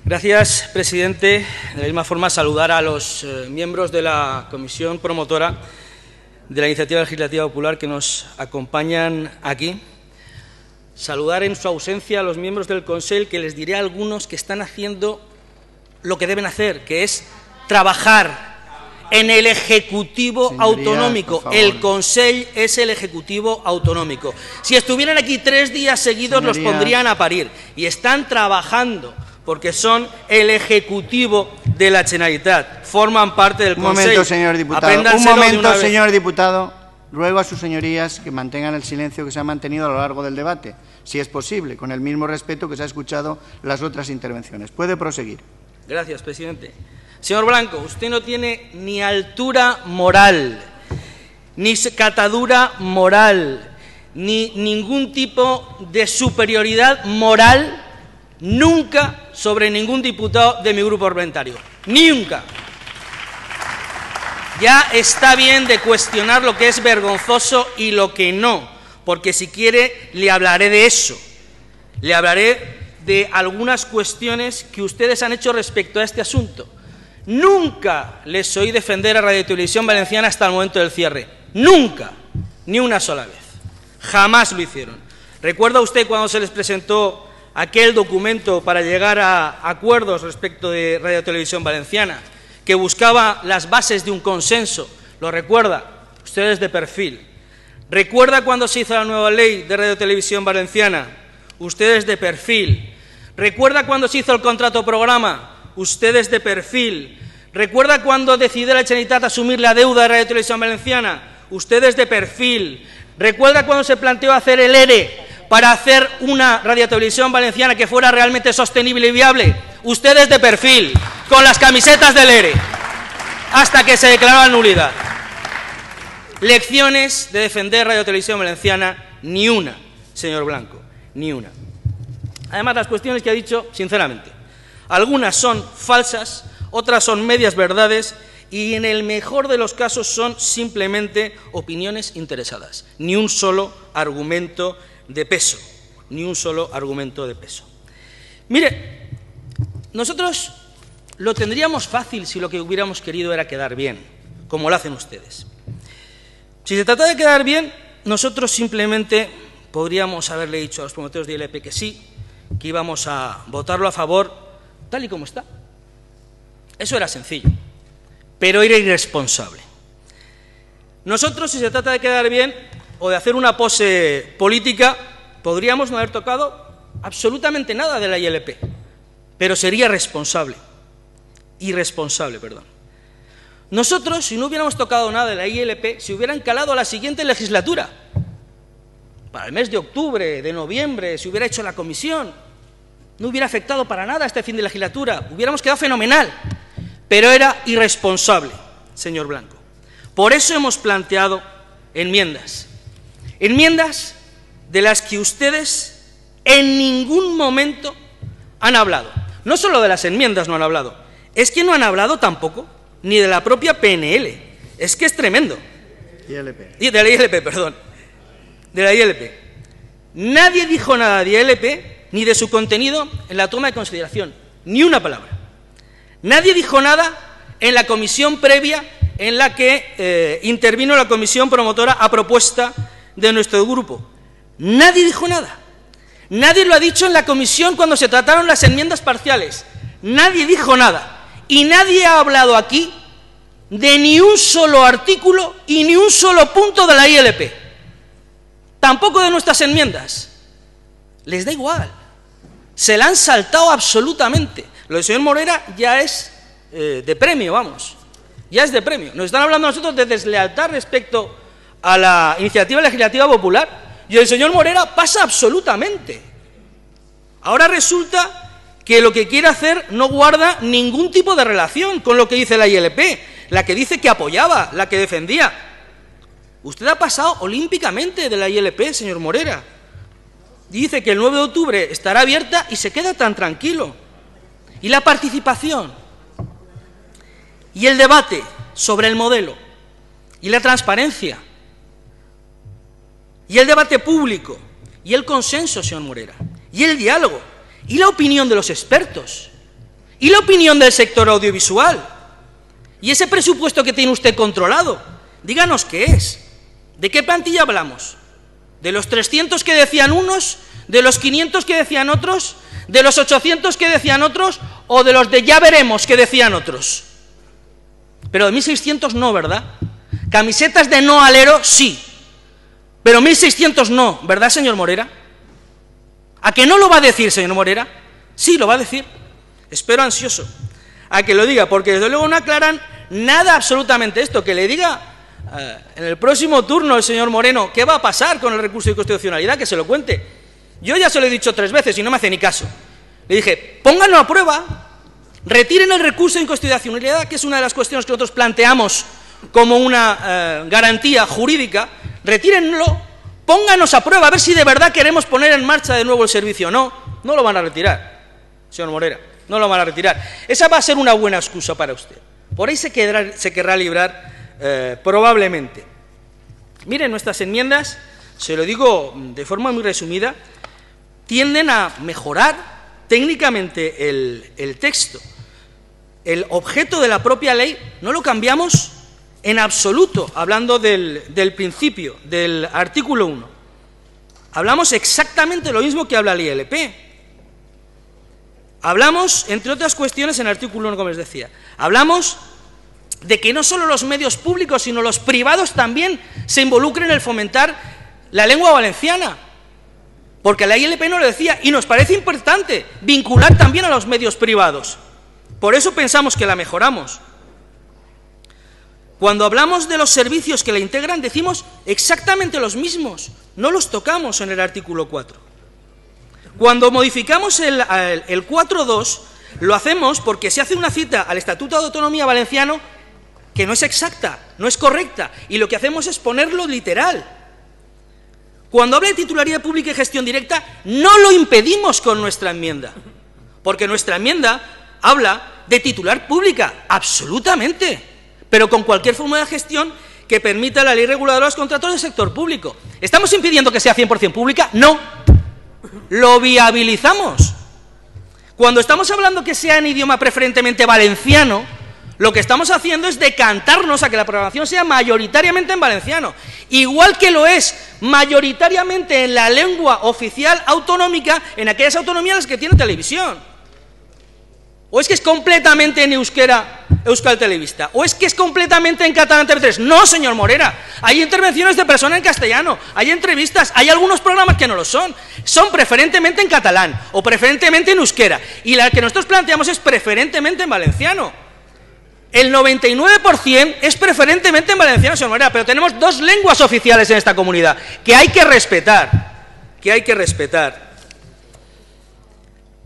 Gracias, presidente. De la misma forma, saludar a los miembros de la comisión promotora de la iniciativa legislativa popular que nos acompañan aquí. Saludar en su ausencia a los miembros del Consell, que les diré a algunos que están haciendo lo que deben hacer, que es trabajar en el Ejecutivo autonómico. El Consell es el Ejecutivo autonómico. Si estuvieran aquí 3 días seguidos, los pondrían a parir. Y están trabajando porque son el Ejecutivo de la Generalitat. Forman parte del Consell. Un momento, señor diputado. Un momento, señor diputado. Ruego a sus señorías que mantengan el silencio que se ha mantenido a lo largo del debate, si es posible, con el mismo respeto que se ha escuchado las otras intervenciones. Puede proseguir. Gracias, presidente. Señor Blanco, usted no tiene ni altura moral, ni catadura moral, ni ningún tipo de superioridad moral nunca sobre ningún diputado de mi grupo parlamentario. Nunca. Ya está bien de cuestionar lo que es vergonzoso y lo que no, porque si quiere le hablaré de eso. Le hablaré de algunas cuestiones que ustedes han hecho respecto a este asunto. Nunca les oí defender a Radio Televisión Valenciana hasta el momento del cierre. Nunca. Ni una sola vez. Jamás lo hicieron. ¿Recuerda usted cuando se les presentó aquel documento para llegar a acuerdos respecto de Radio Televisión Valenciana? que buscaba las bases de un consenso. ¿Lo recuerda? Ustedes de perfil. ¿Recuerda cuando se hizo la nueva ley de Radio Televisión Valenciana? Ustedes de perfil. ¿Recuerda cuando se hizo el contrato programa? Ustedes de perfil. ¿Recuerda cuando decidió la Generalitat asumir la deuda de Radio Televisión Valenciana? Ustedes de perfil. ¿Recuerda cuando se planteó hacer el ERE para hacer una Radio Televisión Valenciana que fuera realmente sostenible y viable? Ustedes de perfil, con las camisetas del ERE, hasta que se declaró la nulidad. Lecciones de defender Radio Televisión Valenciana, ni una, señor Blanco, ni una. Además, las cuestiones que ha dicho, sinceramente, algunas son falsas, otras son medias verdades y en el mejor de los casos son simplemente opiniones interesadas. Ni un solo argumento de peso, ni un solo argumento de peso. Mire, nosotros lo tendríamos fácil si lo que hubiéramos querido era quedar bien, como lo hacen ustedes. Si se trata de quedar bien, nosotros simplemente podríamos haberle dicho a los promotores de ILP que sí, que íbamos a votarlo a favor, tal y como está. Eso era sencillo, pero era irresponsable. Nosotros, si se trata de quedar bien o de hacer una pose política, podríamos no haber tocado absolutamente nada de la ILP, pero sería irresponsable, perdón. Nosotros, si no hubiéramos tocado nada de la ILP, se hubieran calado a la siguiente legislatura. Para el mes de octubre, de noviembre, se hubiera hecho la comisión. No hubiera afectado para nada este fin de legislatura. Hubiéramos quedado fenomenal. Pero era irresponsable, señor Blanco. Por eso hemos planteado enmiendas. Enmiendas de las que ustedes en ningún momento han hablado. No solo de las enmiendas no han hablado, es que no han hablado tampoco ni de la propia PNL. Es que es tremendo. ILP. De la ILP, perdón. De la ILP. Nadie dijo nada de ILP ni de su contenido en la toma de consideración. Ni una palabra. Nadie dijo nada en la comisión previa en la que intervino la comisión promotora a propuesta de nuestro grupo. Nadie dijo nada. Nadie lo ha dicho en la comisión cuando se trataron las enmiendas parciales. Nadie dijo nada. Y nadie ha hablado aquí de ni un solo artículo y ni un solo punto de la ILP. Tampoco de nuestras enmiendas. Les da igual. Se la han saltado absolutamente. Lo del señor Morera ya es de premio, vamos. Ya es de premio. Nos están hablando a nosotros de deslealtad respecto a la iniciativa legislativa popular y el señor Morera pasa absolutamente. Ahora resulta que lo que quiere hacer no guarda ningún tipo de relación con lo que dice la ILP, la que dice que apoyaba, la que defendía. Usted ha pasado olímpicamente de la ILP, señor Morera. Dice que el 9 de octubre estará abierta y se queda tan tranquilo. Y la participación y el debate sobre el modelo y la transparencia y el debate público y el consenso, señor Morera, y el diálogo y la opinión de los expertos y la opinión del sector audiovisual y ese presupuesto que tiene usted controlado, díganos qué es, de qué plantilla hablamos, de los 300 que decían unos, de los 500 que decían otros, de los 800 que decían otros o de los de ya veremos que decían otros. Pero de 1.600 no, ¿verdad? Camisetas de no alero, sí, pero 1.600 no, ¿verdad, señor Morera? ¿A que no lo va a decir, señor Morera? Sí, lo va a decir. Espero ansioso a que lo diga, porque desde luego no aclaran nada absolutamente esto. Que le diga en el próximo turno el señor Moreno qué va a pasar con el recurso de inconstitucionalidad, que se lo cuente. Yo ya se lo he dicho 3 veces y no me hace ni caso. Le dije, pónganlo a prueba, retiren el recurso de inconstitucionalidad, que es una de las cuestiones que nosotros planteamos como una garantía jurídica, retírenlo, pónganos a prueba, a ver si de verdad queremos poner en marcha de nuevo el servicio. No, no lo van a retirar, señor Morera, no lo van a retirar. Esa va a ser una buena excusa para usted. Por ahí se querrá librar probablemente. Miren, nuestras enmiendas, se lo digo de forma muy resumida, tienden a mejorar técnicamente el texto. El objeto de la propia ley no lo cambiamos en absoluto, hablando del principio, del artículo 1. Hablamos exactamente lo mismo que habla la ILP. Hablamos, entre otras cuestiones, en el artículo 1, como les decía, hablamos de que no solo los medios públicos, sino los privados también se involucren en el fomentar la lengua valenciana. Porque la ILP nos lo decía, y nos parece importante vincular también a los medios privados. Por eso pensamos que la mejoramos. Cuando hablamos de los servicios que la integran, decimos exactamente los mismos, no los tocamos en el artículo 4. Cuando modificamos el 4.2, lo hacemos porque se hace una cita al Estatuto de Autonomía Valenciano que no es exacta, no es correcta, y lo que hacemos es ponerlo literal. Cuando habla de titularidad pública y gestión directa, no lo impedimos con nuestra enmienda, porque nuestra enmienda habla de titular pública, absolutamente, pero con cualquier forma de gestión que permita la ley reguladora de los contratos del sector público. ¿Estamos impidiendo que sea 100% pública? No, lo viabilizamos. Cuando estamos hablando que sea en idioma preferentemente valenciano, lo que estamos haciendo es decantarnos a que la programación sea mayoritariamente en valenciano, igual que lo es mayoritariamente en la lengua oficial autonómica en aquellas autonomías en las que tiene televisión. ¿O es que es completamente en euskera Euskal Televista? ¿O es que es completamente en catalán TV3? No, señor Morera, hay intervenciones de personas en castellano, hay entrevistas, hay algunos programas que no lo son. Son preferentemente en catalán o preferentemente en euskera, y la que nosotros planteamos es preferentemente en valenciano. El 99% es preferentemente en valenciano, señor Morera, pero tenemos dos lenguas oficiales en esta comunidad que hay que respetar,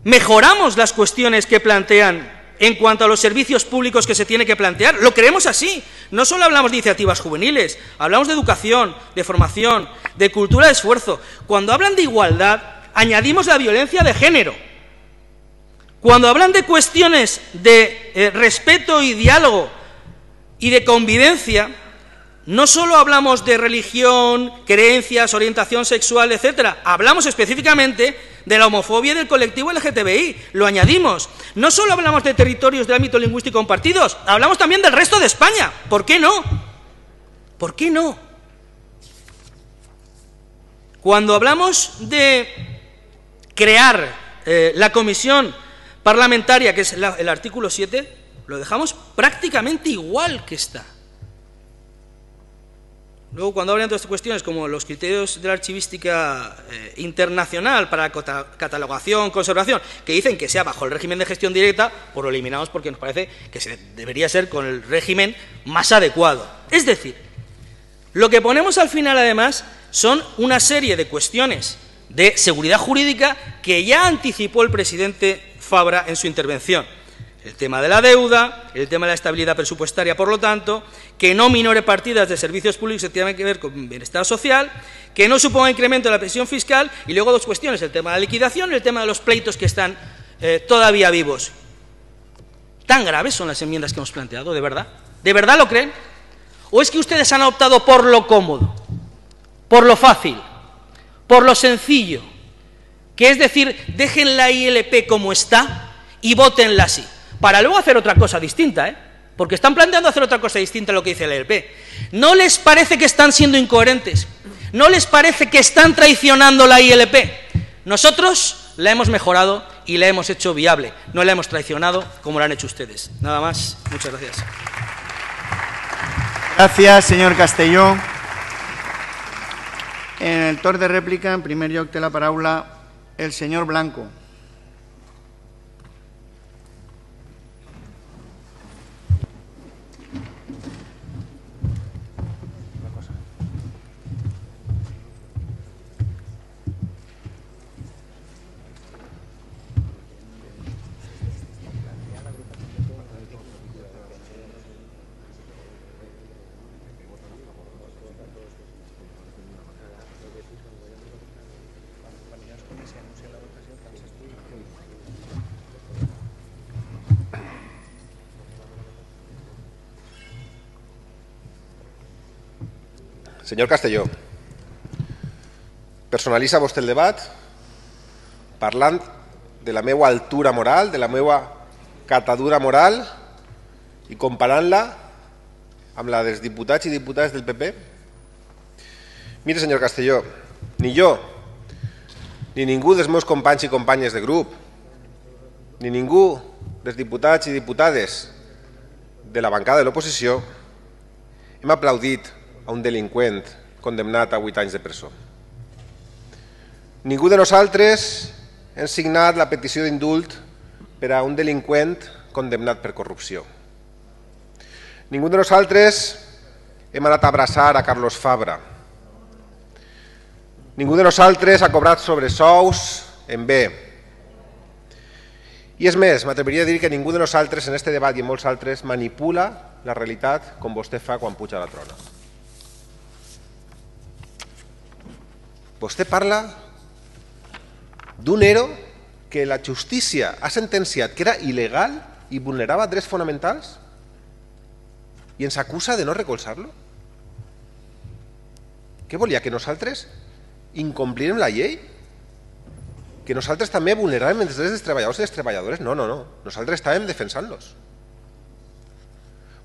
Mejoramos las cuestiones que plantean en cuanto a los servicios públicos que se tiene que plantear. Lo creemos así. No solo hablamos de iniciativas juveniles, hablamos de educación, de formación, de cultura de esfuerzo. Cuando hablan de igualdad, añadimos la violencia de género. Cuando hablan de cuestiones de respeto y diálogo y de convivencia, no solo hablamos de religión, creencias, orientación sexual, etcétera, hablamos específicamente de la homofobia y del colectivo LGTBI, lo añadimos. No solo hablamos de territorios de ámbito lingüístico compartidos, hablamos también del resto de España. ¿Por qué no? ¿Por qué no? Cuando hablamos de crear la comisión parlamentaria, que es el artículo 7, lo dejamos prácticamente igual que está. Luego, cuando hablan de otras cuestiones como los criterios de la archivística internacional para catalogación, conservación, que dicen que sea bajo el régimen de gestión directa, pues lo eliminamos porque nos parece que debería ser con el régimen más adecuado. Es decir, lo que ponemos al final, además, son una serie de cuestiones de seguridad jurídica que ya anticipó el presidente Fabra en su intervención. El tema de la deuda, el tema de la estabilidad presupuestaria, por lo tanto, que no minore partidas de servicios públicos que tienen que ver con bienestar social, que no suponga incremento de la presión fiscal, y luego dos cuestiones, el tema de la liquidación y el tema de los pleitos que están todavía vivos. ¿Tan graves son las enmiendas que hemos planteado, de verdad? ¿De verdad lo creen? ¿O es que ustedes han optado por lo cómodo, por lo fácil, por lo sencillo, que es decir, dejen la ILP como está y vótenla así, para luego hacer otra cosa distinta, porque están planteando hacer otra cosa distinta a lo que dice la ILP? ¿No les parece que están siendo incoherentes? ¿No les parece que están traicionando la ILP? Nosotros la hemos mejorado y la hemos hecho viable, no la hemos traicionado como la han hecho ustedes. Nada más, muchas gracias. Gracias, señor Castelló. En el torn de rèplica, en primer lloc té la paraula el senyor Blanco. Senyor Castelló, personalitza vostè el debat parlant de la meva altura moral, de la meva catadura moral i comparant-la amb la dels diputats i diputades del PP? Mire, senyor Castelló, ni jo, ni ningú dels meus companys i companyes de grup, ni ningú dels diputats i diputades de la bancada de l'oposició hem aplaudit a un delinqüent condemnat a 8 anys de presó. Ningú de nosaltres hem signat la petició d'indult per a un delinqüent condemnat per corrupció. Ningú de nosaltres hem anat a abraçar a Carlos Fabra. Ningú de nosaltres ha cobrat sobresous en bé. I és més, m'atreviria a dir que ningú de nosaltres en aquest debat i en molts altres manipula la realitat com vostè fa quan puja a la trona. Vostè parla d'un ERO que la justícia ha sentenciat que era il·legal i vulnerava drets fonamentals i ens acusa de no recolzar-lo? Què volia, que nosaltres incomplirem la llei? Que nosaltres també vulneràvem els drets dels treballadors i les treballadores? No, no, no. Nosaltres estàvem defensant-los.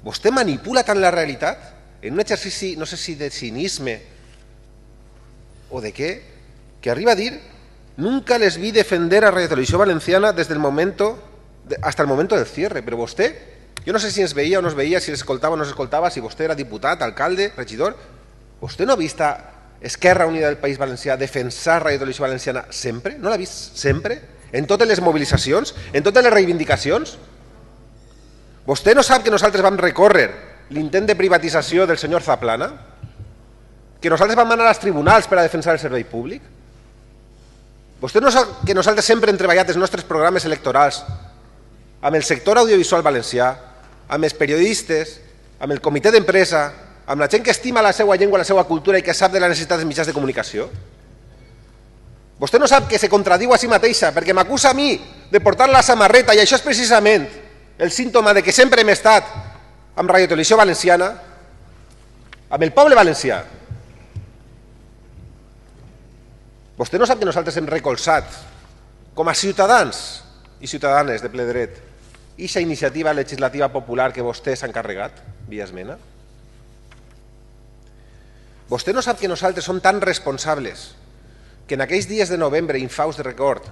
Vostè manipula tant la realitat en un exercici, no sé si de cinisme o de què, que arriba a dir: nunca les vi defender a Radio Televisión Valenciana desde el momento, hasta el momento del cierre. Però vostè, jo no sé si ens veia o no es veia, si l'escoltava o no s'escoltava, si vostè era diputat, alcalde, regidor, vostè no ha vist a Esquerra Unida del País Valencià defensar Radio Televisió Valenciana sempre? No l'ha vist sempre? En totes les mobilitzacions? En totes les reivindicacions? Vostè no sap que nosaltres vam recórrer l'intent de privatització del senyor Zaplana? Que nosaltres vam anar als tribunals per a defensar el servei públic? Vostè no sap que nosaltres sempre hem treballat els nostres programes electorals amb el sector audiovisual valencià, amb els periodistes, amb el comitè d'empresa, amb la gent que estima la seva llengua, la seva cultura i que sap de la necessitat dels mitjans de comunicació? Vostè no sap que se contradiu a si mateixa perquè m'acusa a mi de portar la samarreta i això és precisament el símptoma de que sempre hem estat amb Radio Televisió Valenciana, amb el poble valencià. Vostè no sap que nosaltres hem recolzat com a ciutadans i ciutadanes de ple dret eixa iniciativa legislativa popular que vostè s'ha encarregat via esmena? Vostè no sap que nosaltres som tan responsables que en aquells dies de novembre infaus de record,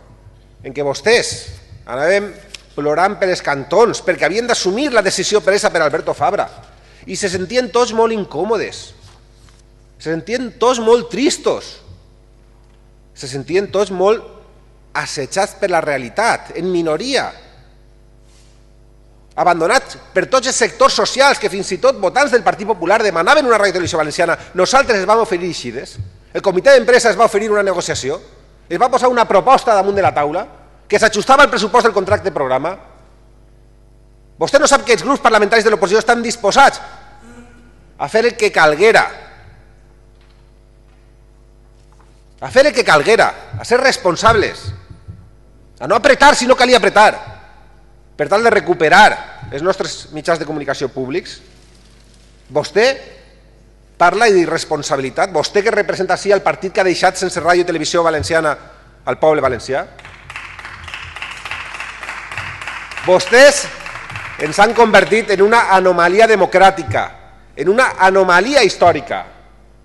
en què vostès anàvem plorant per els cantons perquè havien d'assumir la decisió presa per Alberto Fabra i se sentien tots molt incòmodes, se sentien tots molt tristos, se sentien tots molt assetjats per la realitat, en minoria, abandonats per tots els sectors socials que fins i tot votants del Partit Popular demanaven una Radio Televisió Valenciana. Nosaltres es vam oferir eixides, el comitè d'empresa es va oferir una negociació, es va posar una proposta damunt de la taula que s'ajustava al pressupost del contracte programa. Vostè no sap que els grups parlamentaris de l'oposició estan disposats a fer el que calguera, a ser responsables, a no apretar si no calia apretar, per tal de recuperar els nostres mitjans de comunicació públics? Vostè parla d'irresponsabilitat? Vostè que representa així el partit que ha deixat sense ràdio i televisió valenciana al poble valencià? Vostès ens han convertit en una anomalia democràtica, en una anomalia històrica.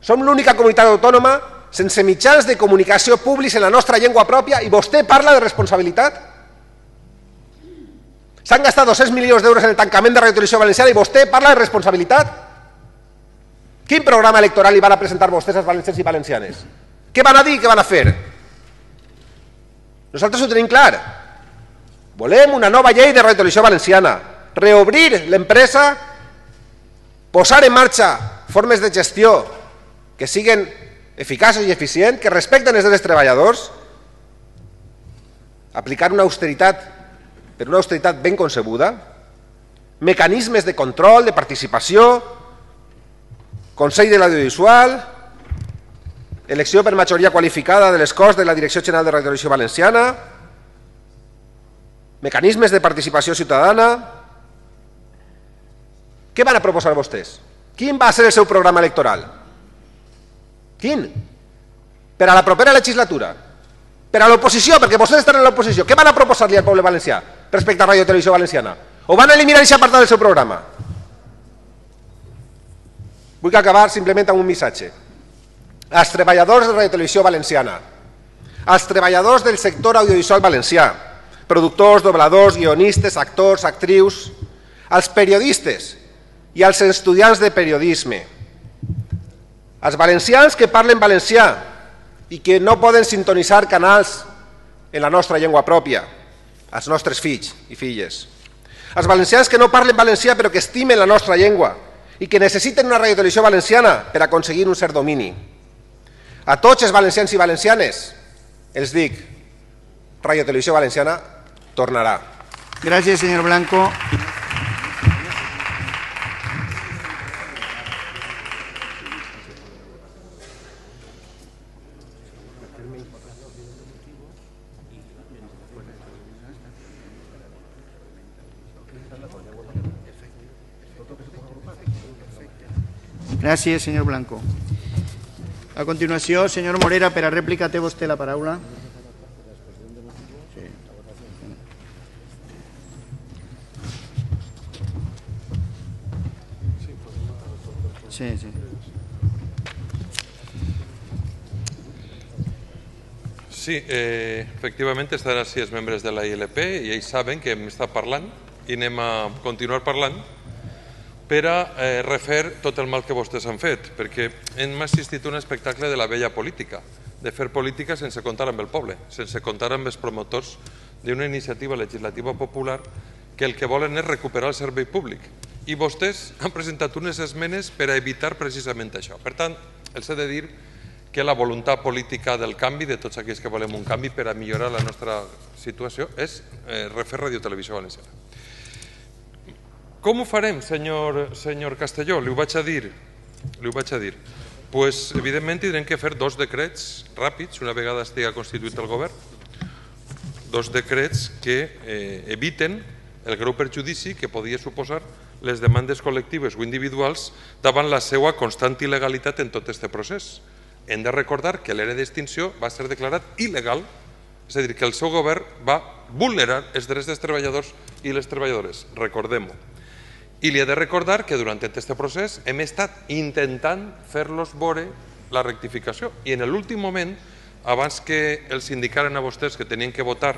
Som l'única comunitat autònoma sense mitjans de comunicació públics en la nostra llengua pròpia i vostè parla de responsabilitat? S'han gastat 200 milions d'euros en el tancament de Radio Televisió Valenciana i vostè parla de responsabilitat? Quin programa electoral hi van a presentar vostès als valencians i valencianes? Què van a dir i què van a fer? Nosaltres ho tenim clar. Volem una nova llei de Radio Televisió Valenciana, reobrir l'empresa, posar en marxa formes de gestió que siguin eficaços i eficients, que respecten els drets dels treballadors, aplicar una austeritat, per una austeritat ben concebuda, mecanismes de control, de participació, Consell de l'Audiovisual, elecció per majoria qualificada de les Corts de la Direcció General de Radio Televisió Valenciana, mecanismes de participació ciutadana. Què van a proposar vostès? Quin va ser el seu programa electoral? Quin? Per a la propera legislatura? Per a l'oposició, perquè vostès estan en l'oposició. Què van a proposar-li al poble valencià respecte a Radio Televisió Valenciana? O van a eliminar aquest apartat del seu programa? Vull acabar simplement amb un missatge. Als treballadors de Radio Televisió Valenciana, als treballadors del sector audiovisual valencià, productors, dobladors, guionistes, actors, actrius, als periodistes i als estudiants de periodisme, als valencians que parlen valencià i que no poden sintonitzar canals en la nostra llengua pròpia, als nostres fills i filles, als valencians que no parlen valencià però que estimen la nostra llengua i que necessiten una radiotelevisió valenciana per aconseguir un cert domini. A tots els valencians i valencianes els dic, Radiotelevisió Valenciana tornarà. Gràcies, senyor Blanco. Gràcies, senyor Blanco. A continuació, senyor Morera, per a rèplica té vostè la paraula. Sí, sí. Sí, efectivament estan així els membres de la ILP i ells saben que hem estat parlant i anem a continuar parlant per a refer tot el mal que vostès han fet, perquè hem assistit a un espectacle de la vella política, de fer política sense comptar amb el poble, sense comptar amb els promotors d'una iniciativa legislativa popular que el que volen és recuperar el servei públic. I vostès han presentat unes esmenes per a evitar precisament això. Per tant, els he de dir que la voluntat política del canvi, de tots aquells que volem un canvi per a millorar la nostra situació, és refer Radiotelevisió Valenciana. Com ho farem, senyor Castelló? Li ho vaig a dir. Pues, evidentment, tindrem que fer 2 decrets ràpids, una vegada estigui constituït el govern, 2 decrets que eviten el greu perjudici que podia suposar les demandes col·lectives o individuals davant la seva constant il·legalitat en tot aquest procés. Hem de recordar que l'era d'extinció va ser declarat il·legal, és a dir, que el seu govern va vulnerar els drets dels treballadors i les treballadores, recordem-ho. I li he de recordar que durant aquest procés hem estat intentant fer-los veure la rectificació i en l'últim moment, abans que els indicaren a vostès que tenien que votar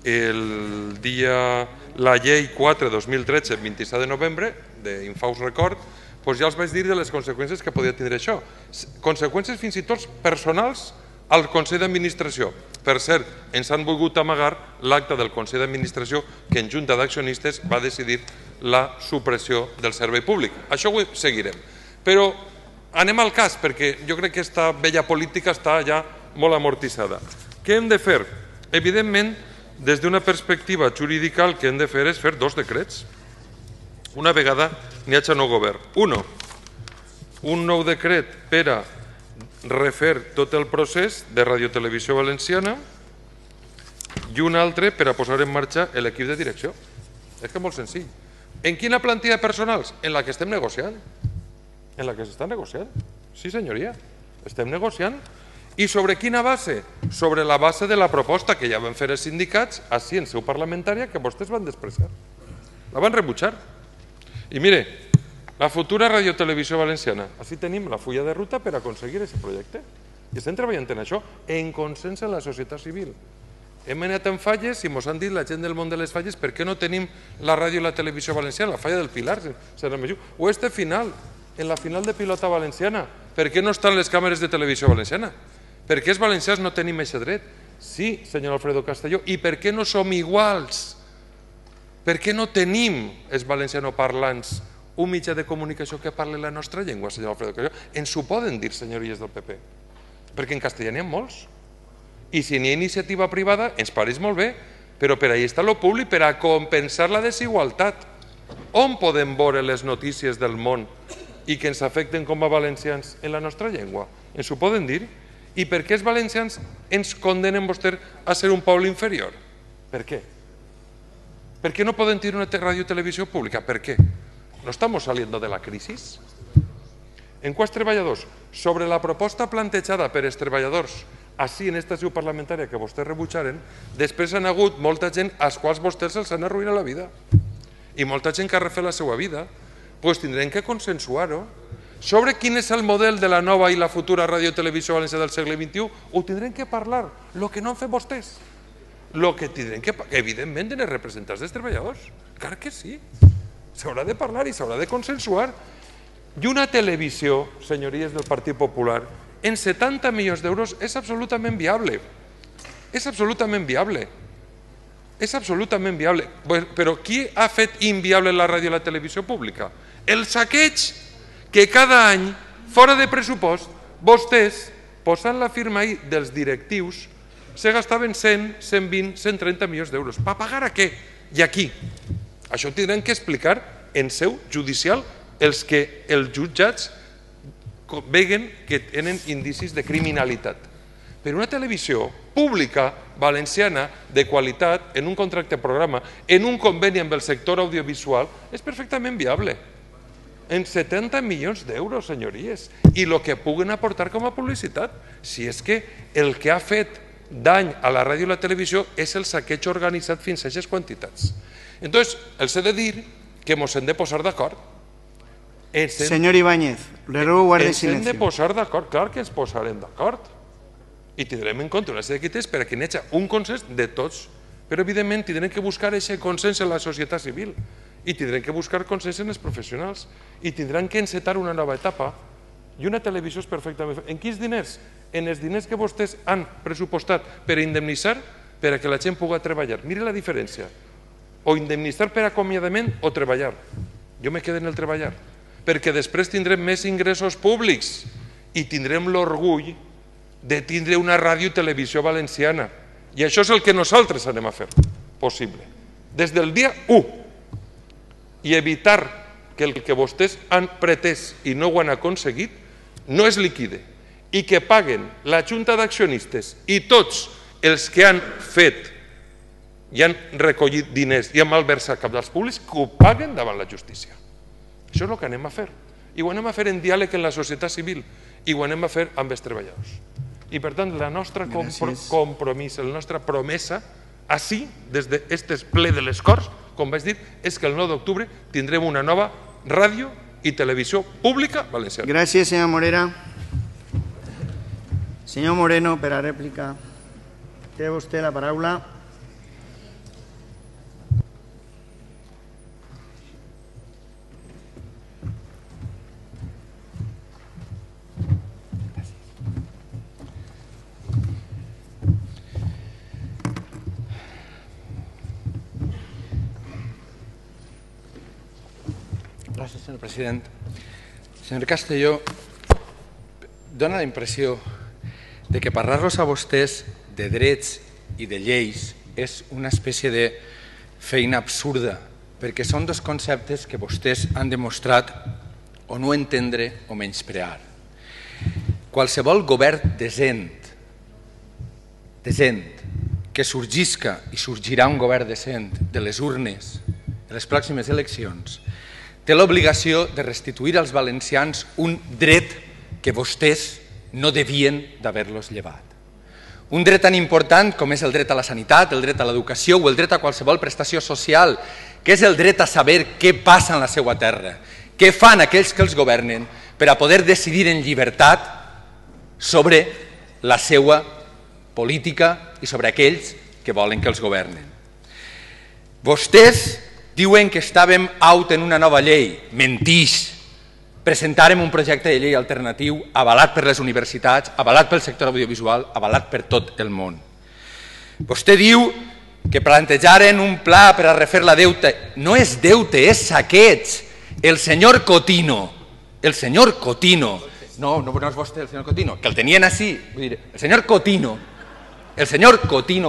la llei 4-2013, el 27 de novembre, d'Infaus Record, doncs ja els vaig dir de les conseqüències que podia tindre això. Conseqüències fins i tot personals al Consell d'Administració. Per cert, ens han volgut amagar l'acte del Consell d'Administració que en Junta d'Accionistes va decidir la supressió del servei públic. Això ho seguirem. Però anem al cas, perquè jo crec que aquesta vella política està ja molt amortitzada. Què hem de fer? Evidentment, des d'una perspectiva jurídica el que hem de fer és fer 2 decrets. Una vegada n'hi hagi nou govern. Un nou decret per a refer tot el procés de Radiotelevisió Valenciana i un altre per a posar en marxa l'equip de direcció. És que és molt senzill. En quina plantilla de personals? En la que estem negociant. En la que s'està negociant. Sí, senyoria. Estem negociant. I sobre quina base? Sobre la base de la proposta que ja van fer els sindicats així en seu parlamentària que vostès van despreciar. La van rebutjar. I mire, la futura Radiotelevisió Valenciana, així tenim la fulla de ruta per aconseguir aquest projecte. I estem treballant en això, en consens amb la societat civil. Hem anat en falles i ens han dit la gent del món de les falles per què no tenim la ràdio i la televisió valenciana, la falla del Pilar, o este final, en la final de pilota valenciana, per què no estan les càmeres de televisió valenciana? Per què els valencians no tenim aquest dret? Sí, senyor Alfredo Castelló, i per què no som iguals? Per què no tenim els valencianoparlants un mitjà de comunicació que parli la nostra llengua, senyor Alfredo Castelló? Ens ho poden dir, senyories del PP, perquè en castellà n'hi ha molts. I si n'hi ha iniciativa privada, ens pareix molt bé, però per ahí està el públic, per a compensar la desigualtat. On podem veure les notícies del món i que ens afecten com a valencians en la nostra llengua? Ens ho poden dir? I per què els valencians ens condenen vostès a ser un poble inferior? Per què? Per què no poden tenir una radiotelevisió pública? Per què? ¿No estamos saliendo de la crisis? En quants treballadors? Sobre la proposta plantejada per els treballadors així en esta seu parlamentària que vostès rebutjaren, després han hagut molta gent als quals vostès els han arruïnat la vida i molta gent que ha refet la seva vida. Doncs tindrem que consensuar-ho. Sobre quin és el model de la nova i la futura radiotelevisió valenciana del segle XXI ho tindrem que parlar, el que no han fet vostès. El que tindrem que, evidentment, dels representants dels treballadors. Clar que sí. S'haurà de parlar i s'haurà de consensuar. I una televisió, senyories del Partit Popular, en 70 milions d'euros és absolutament viable. És absolutament viable. És absolutament viable. Però qui ha fet inviable la ràdio i la televisió pública? El saqueig que cada any, fora de pressupost, vostès, posant la firma ahí dels directius, se gastaven 100, 120, 130 milions d'euros. Per pagar a què? I aquí. Això tindran que explicar en seu judicial els que els jutjats veguen que tenen indicis de criminalitat. Però una televisió pública, valenciana, de qualitat, en un contracte programa, en un conveni amb el sector audiovisual, és perfectament viable. En 70 milions d'euros, senyories. I el que puguen aportar com a publicitat. Si és que el que ha fet dany a la ràdio i la televisió és el saqueig organitzat fins a aquestes quantitats. Entonces, els he de dir que ens hem de posar d'acord. Senyor Ibáñez, le ruego guarde ens hem de silencio. posar d'acord, clar que ens posarem d'acord. I tindrem en compte una sèrie de criteris perquè hi hagi un consens de tots. Però, evidentment, tindrem que buscar aquest consens en la societat civil i tindrem que buscar consens en els professionals i tindran que encetar una nova etapa. I una televisió és perfectament... En quins diners? En els diners que vostès han pressupostat per indemnitzar per a que la gent pugui treballar. Mire la diferència. O indemnitzar per acomiadament o treballar. Jo me quedo en el treballar. Perquè després tindrem més ingressos públics i tindrem l'orgull de tindre una ràdio i televisió valenciana. I això és el que nosaltres anem a fer possible. Des del dia 1. I evitar que el que vostès han pretès i no ho han aconseguit no es liquide i que paguen la Junta d'Accionistes i tots els que han fet i han recollit diners i han malversat cabals públics, que ho paguen davant la justícia. Això és el que anem a fer. I ho anem a fer en diàleg amb la societat civil i ho anem a fer amb els treballadors. I per tant, la nostra compromís, la nostra promesa, així, des d'aquest ple de les Corts, com vaig dir, és que el 9 d'octubre tindrem una nova ràdio i televisió pública valenciana. Gràcies, senyor Morera. Senyor Moreno, per a rèplica. Té vostè la paraula. Gràcies, senyor president. Senyor Castelló, dóna la impressió de que parlar-los a vostès de drets i de lleis és una espècie de feina absurda, perquè són dos conceptes que vostès han demostrat o no entendre o menysprear. Qualsevol govern decent que sorgisca i sorgirà un govern decent de les urnes en les pròximes eleccions té l'obligació de restituir als valencians un dret que vostès no devien d'haver-los llevat. Un dret tan important com és el dret a la sanitat, el dret a l'educació o el dret a qualsevol prestació social, que és el dret a saber què passa en la seva terra, què fan aquells que els governen per a poder decidir en llibertat sobre la seva política i sobre aquells que volen que els governen. Vostès diuen que estàvem out en una nova llei. Mentix. Presentàrem un projecte de llei alternatiu avalat per les universitats, avalat pel sector audiovisual, avalat per tot el món. Vostè diu que plantejaren un pla per a refer la deute. No és deute, és saqueig. El senyor Cotino, no és vostè el senyor Cotino, que el tenien així, vull dir, el senyor Cotino,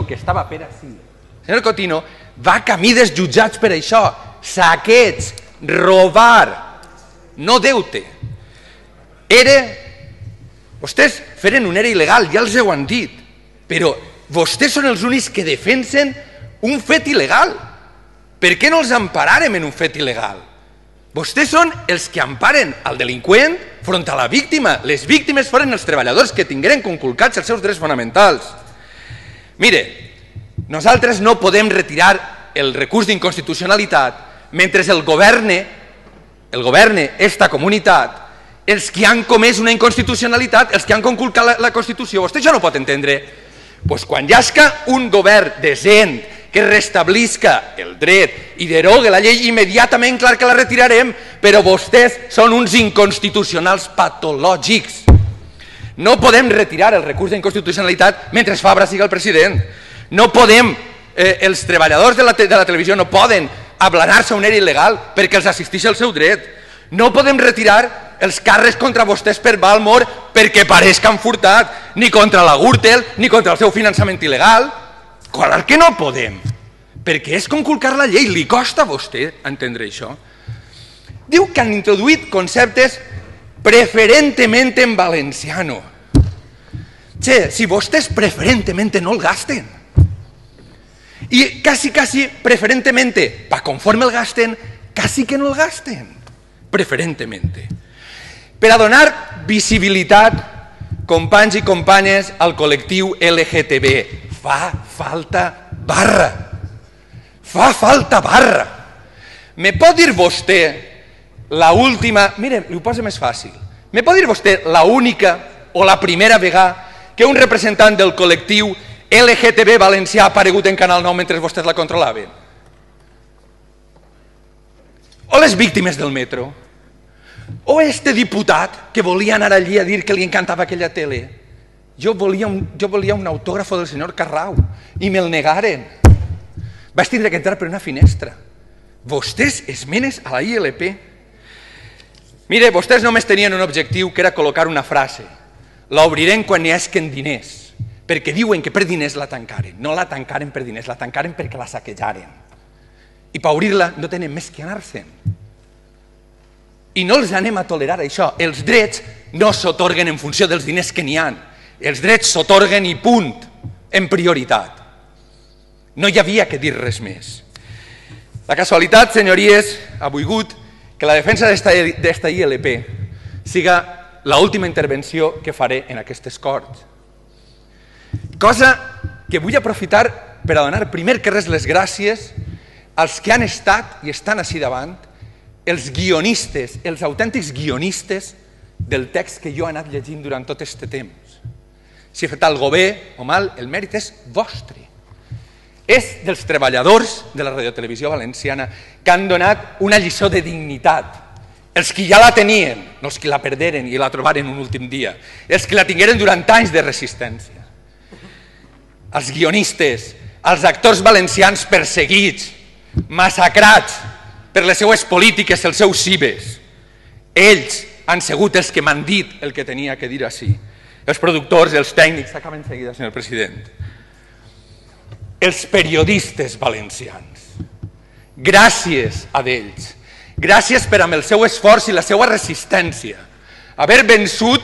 que estava per així, el senyor Cotino va camí dels jutjats per això, saqueig, robar, no deute. Vostès feren un ERE il·legal, ja els ho han dit, però vostès són els únics que defensen un fet il·legal. Per què no els emparàrem en un fet il·legal? Vostès són els que emparen el delinqüent front a la víctima. Les víctimes foren els treballadors que tingueren conculcats els seus drets fonamentals. Mire, nosaltres no podem retirar el recurs d'inconstitucionalitat mentre el governe esta comunitat els que han comès una inconstitucionalitat, els que han conculcat la Constitució. Vostè això no pot entendre. Doncs quan hi hagi un govern decent que restablisca el dret i derogue la llei, immediatament clar que la retirarem, però vostès són uns inconstitucionals patològics. No podem retirar el recurs d'inconstitucionalitat mentre Fabra siga el president. No podem, els treballadors de la televisió no poden ablanar-se a un ERE il·legal perquè els assisteix el seu dret. No podem retirar els càrrecs contra vostès per Balmor perquè pareix que han furtat, ni contra la Gürtel, ni contra el seu finançament il·legal. Clar que no podem, perquè és conculcar la llei. Li costa a vostè entendre això? Diu que han introduït conceptes preferentement en valenciano. Che, si vostès preferentemente no el gasten. I casi preferentemente, pa conforme el gasten, casi que no el gasten. Preferentemente. Per a donar visibilitat, companys i companyes, al col·lectiu LGTB, fa falta barra. Fa falta barra. Me pot dir vostè la última... Mire, ho posa més fàcil. Me pot dir vostè la única o la primera vegada que un representant del col·lectiu LGTB valencià ha aparegut en Canal 9 mentre vostès la controlaven? O les víctimes del metro? O este diputat que volia anar allí a dir que li encantava aquella tele? Jo volia un autògrafo del senyor Carrau i me'l negaren. Vaig tindre que entrar per una finestra. Vostès esmenes a la ILP. Mire, vostès només tenien un objectiu, que era col·locar una frase. L'obrirem quan n'hi hagin diners, perquè diuen que per diners la tancaren. No la tancaren per diners, la tancaren perquè la saquejaren. I per obrir-la no tenen més que anar-se'n. I no els anem a tolerar això. Els drets no s'atorguen en funció dels diners que n'hi ha. Els drets s'atorguen i punt, en prioritat. No hi havia que dir res més. La casualitat, senyories, ha volgut que la defensa d'esta ILP siga l'última intervenció que faré en aquestes Corts. Cosa que vull aprofitar per a donar primer que res les gràcies als que han estat i estan així davant, els guionistes, els autèntics guionistes del text que jo he anat llegint durant tot aquest temps. Si he fet algo bé o mal, el mèrit és vostre. És dels treballadors de la radiotelevisió valenciana que han donat una lliçó de dignitat. Els que ja la tenien, no els que la perderen i la trobaren un últim dia, els que la tingueren durant anys de resistència. Els guionistes, els actors valencians perseguits, massacrats per les seues polítiques, els seus cibes. Ells han sigut els que m'han dit el que tenia que dir així. Els productors, els tècnics, acaben seguida, senyor president. Els periodistes valencians. Gràcies a ells. Gràcies per amb el seu esforç i la seva resistència. Haver vençut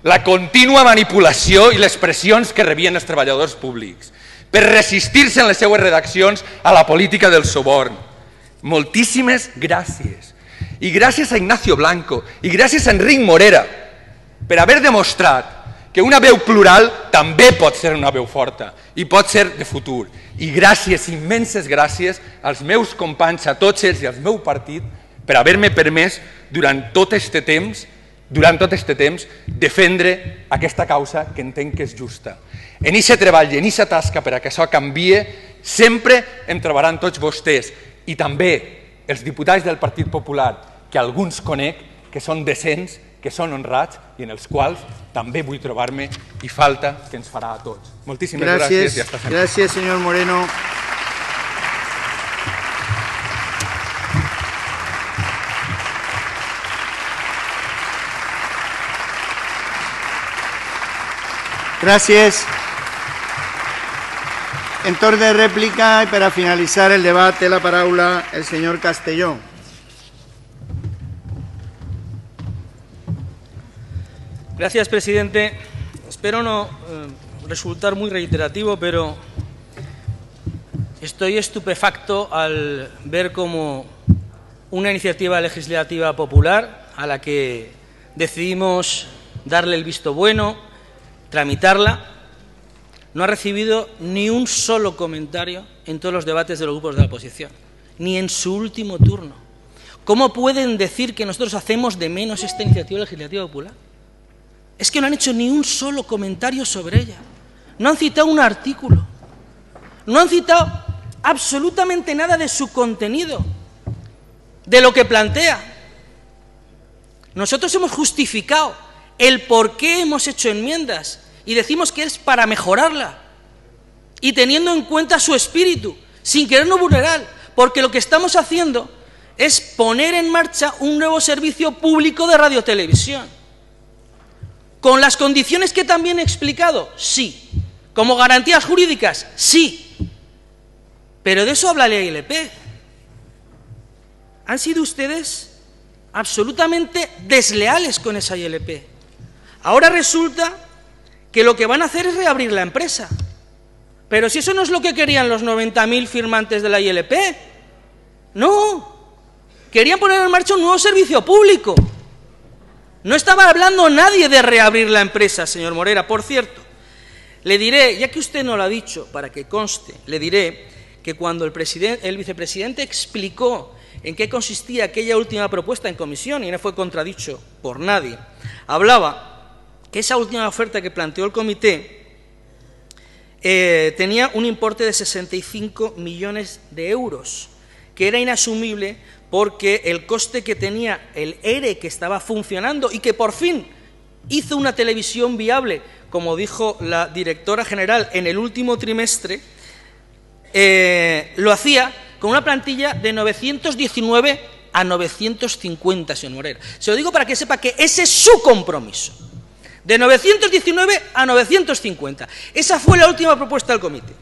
la contínua manipulació i les pressions que rebien els treballadors públics. Per resistir-se en les seues redaccions a la política del suborn. Moltíssimes gràcies. I gràcies a Ignacio Blanco i gràcies a Enric Morera per haver demostrat que una veu plural també pot ser una veu forta i pot ser de futur. I gràcies, immenses gràcies als meus companys, a tots ells i al meu partit per haver-me permès durant tot aquest temps defendre aquesta causa que entenc que és justa. En aquest treball i en aquesta tasca per a que això canvie sempre em trobaran tots vostès i també els diputats del Partit Popular, que alguns conec, que són decents, que són honrats i en els quals també vull trobar-me i falta que ens farà a tots. Moltíssimes gràcies i hasta sempre. Gràcies, senyor Moreno. Gràcies. En torn de rèplica i per a finalitzar el debat té la paraula el senyor Castelló. Gracias, presidente. Espero no resultar muy reiterativo, pero estoy estupefacto al ver cómo una iniciativa legislativa popular a la que decidimos darle el visto bueno, tramitarla, no ha recibido ni un solo comentario en todos los debates de los grupos de la oposición, ni en su último turno. ¿Cómo pueden decir que nosotros hacemos de menos esta iniciativa legislativa popular? Es que no han hecho ni un solo comentario sobre ella. No han citado un artículo. No han citado absolutamente nada de su contenido, de lo que plantea. Nosotros hemos justificado el por qué hemos hecho enmiendas y decimos que es para mejorarla y teniendo en cuenta su espíritu, sin querernos vulnerar, porque lo que estamos haciendo es poner en marcha un nuevo servicio público de radiotelevisión. ¿Con las condiciones que también he explicado? Sí. ¿Como garantías jurídicas? Sí. Pero de eso habla la ILP. Han sido ustedes absolutamente desleales con esa ILP. Ahora resulta que lo que van a hacer es reabrir la empresa. Pero si eso no es lo que querían los 90.000 firmantes de la ILP. No. Querían poner en marcha un nuevo servicio público. No estaba hablando nadie de reabrir la empresa, señor Morera. Por cierto, le diré, ya que usted no lo ha dicho, para que conste, le diré que cuando el vicepresidente explicó en qué consistía aquella última propuesta en comisión, y no fue contradicho por nadie, hablaba que esa última oferta que planteó el comité tenía un importe de 65 millones de euros, que era inasumible porque el coste que tenía el ERE que estaba funcionando y que por fin hizo una televisión viable, como dijo la directora general en el último trimestre, lo hacía con una plantilla de 919 a 950, señor Morera. Se lo digo para que sepa que ese es su compromiso. De 919 a 950. Esa fue la última propuesta del comité.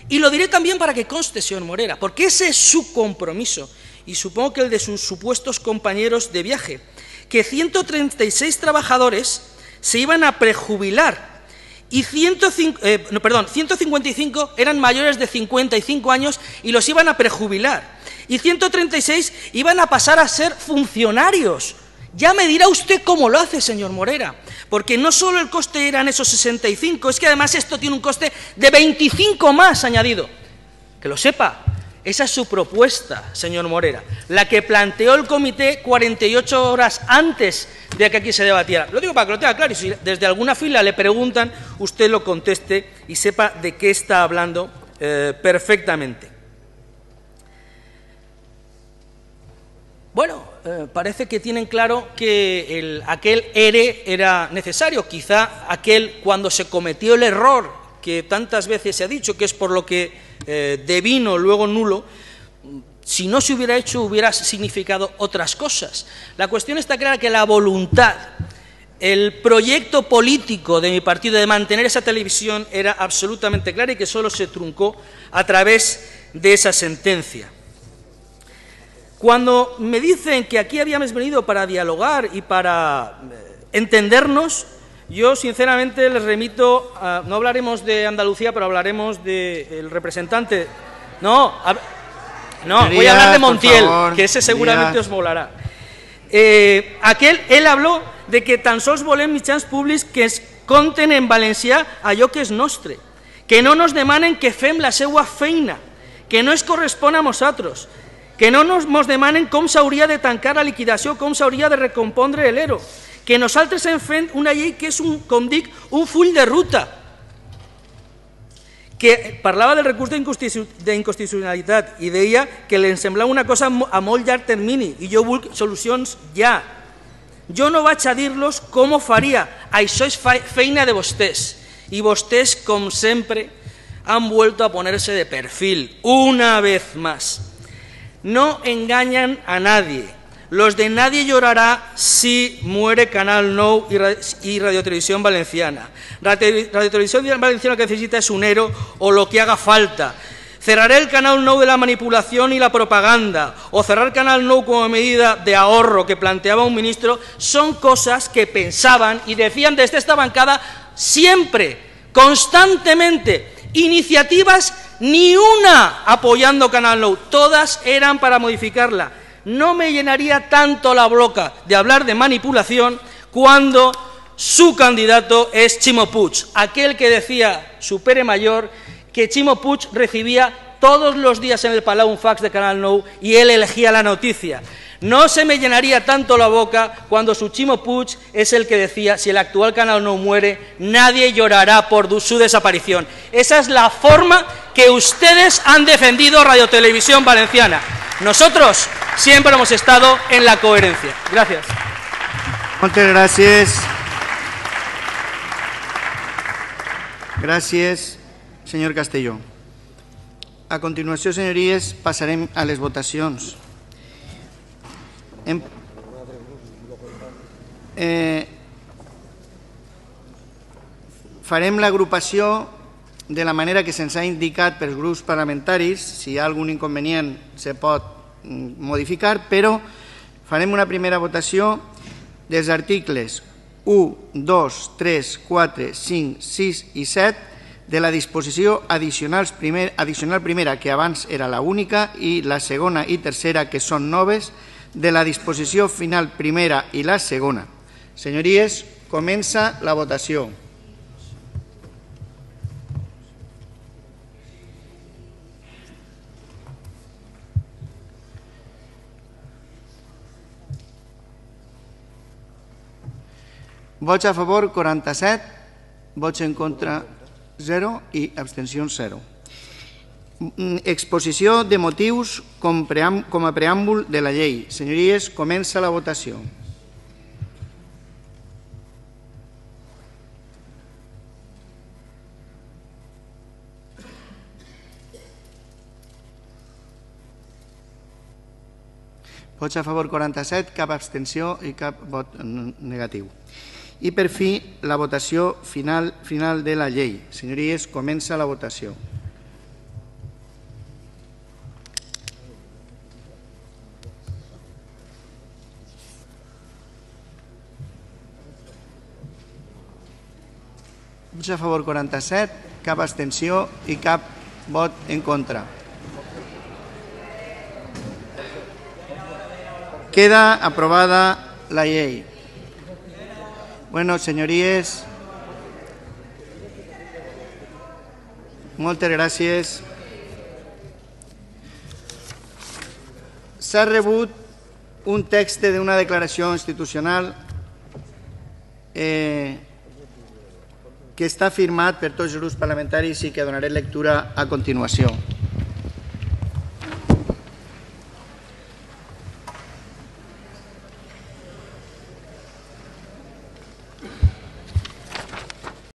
Y lo diré también para que conste, señor Morera, porque ese es su compromiso, y supongo que el de sus supuestos compañeros de viaje, que 136 trabajadores se iban a prejubilar y 155 eran mayores de 55 años y los iban a prejubilar, y 136 iban a pasar a ser funcionarios. Ya me dirá usted cómo lo hace, señor Morera, porque no solo el coste eran esos 65, es que además esto tiene un coste de 25 más añadido. Que lo sepa, esa es su propuesta, señor Morera, la que planteó el comité 48 horas antes de que aquí se debatiera. Lo digo para que lo tenga claro, y si desde alguna fila le preguntan, usted lo conteste y sepa de qué está hablando perfectamente. Bueno, parece que tienen claro que aquel ERE era necesario, quizá aquel cuando se cometió el error que tantas veces se ha dicho, que es por lo que devino luego nulo, si no se hubiera hecho hubiera significado otras cosas. La cuestión está clara, que la voluntad, el proyecto político de mi partido de mantener esa televisión era absolutamente clara y que solo se truncó a través de esa sentencia. Cuando me dicen que aquí habíamos venido para dialogar y para entendernos, yo sinceramente les remito a, no hablaremos de Andalucía, pero hablaremos del representante. No, voy a hablar de Montiel, favor, que ese seguramente os molará. Él habló de que tan sols volem mitjans públics que es compten en valencià allò que és nostre, que no nos demanen que fem la seua feina, que no es correspon a nosaltres, que no mos demanen com s'hauria de tancar la liquidació, com s'hauria de recompondre l'ERO, que nosaltres hem fet una llei que és, com dic, un full de ruta, que parlava del recurs d'inconstitucionalitat i deia que li semblava una cosa a molt llarg termini i jo vull solucions ja. Jo no vaig a dir-los com ho faria, això és feina de vostès, i vostès, com sempre, han vuelto a ponerse de perfil, una vez más. No engañan a nadie. Los de Nadie Llorará si muere Canal 9 y Radio Televisión Valenciana. Radio Televisión Valenciana lo que necesita es un ERO o lo que haga falta. Cerraré el Canal 9 de la manipulación y la propaganda, o cerrar Canal 9 como medida de ahorro que planteaba un ministro, son cosas que pensaban y decían desde esta bancada siempre, constantemente. Iniciativas ni una apoyando Canal 9, todas eran para modificarla. No me llenaría tanto la boca de hablar de manipulación cuando su candidato es Ximo Puig, aquel que decía su pere mayor que Ximo Puig recibía todos los días en el Palau un fax de Canal 9 y él elegía la noticia. No se me llenaría tanto la boca cuando su Chimo Puig es el que decía: si el actual canal no muere, nadie llorará por su desaparición. Esa es la forma que ustedes han defendido Radio Televisión Valenciana. Nosotros siempre hemos estado en la coherencia. Gracias. Muchas gracias. Gràcies, senyor Castelló. A continuació, senyories, passarem a les votacions. Farem l'agrupació de la manera que se'ns ha indicat pels grups parlamentaris. Si hi ha algun inconvenient se pot modificar, però farem una primera votació dels articles 1, 2, 3, 4, 5, 6 i 7 de la disposició addicional primera, que abans era la única, i la segona i tercera, que són noves, de la disposició final primera i la segona. Senyories, comença la votació. Vots a favor 47, vots en contra 0 i abstencions 0. Exposició de motius com a preàmbul de la llei. Senyories, comença la votació. Vots a favor 47, cap abstenció i cap vot negatiu. I per fi, la votació final de la llei. Senyories, comença la votació. Vots a favor 47, cap abstenció i cap vot en contra. Queda aprovada la llei. Bueno, señorías, moltes gràcies. S'ha rebut un text d'una declaració institucional que està firmat per tots els grups parlamentaris i que donaré lectura a continuació.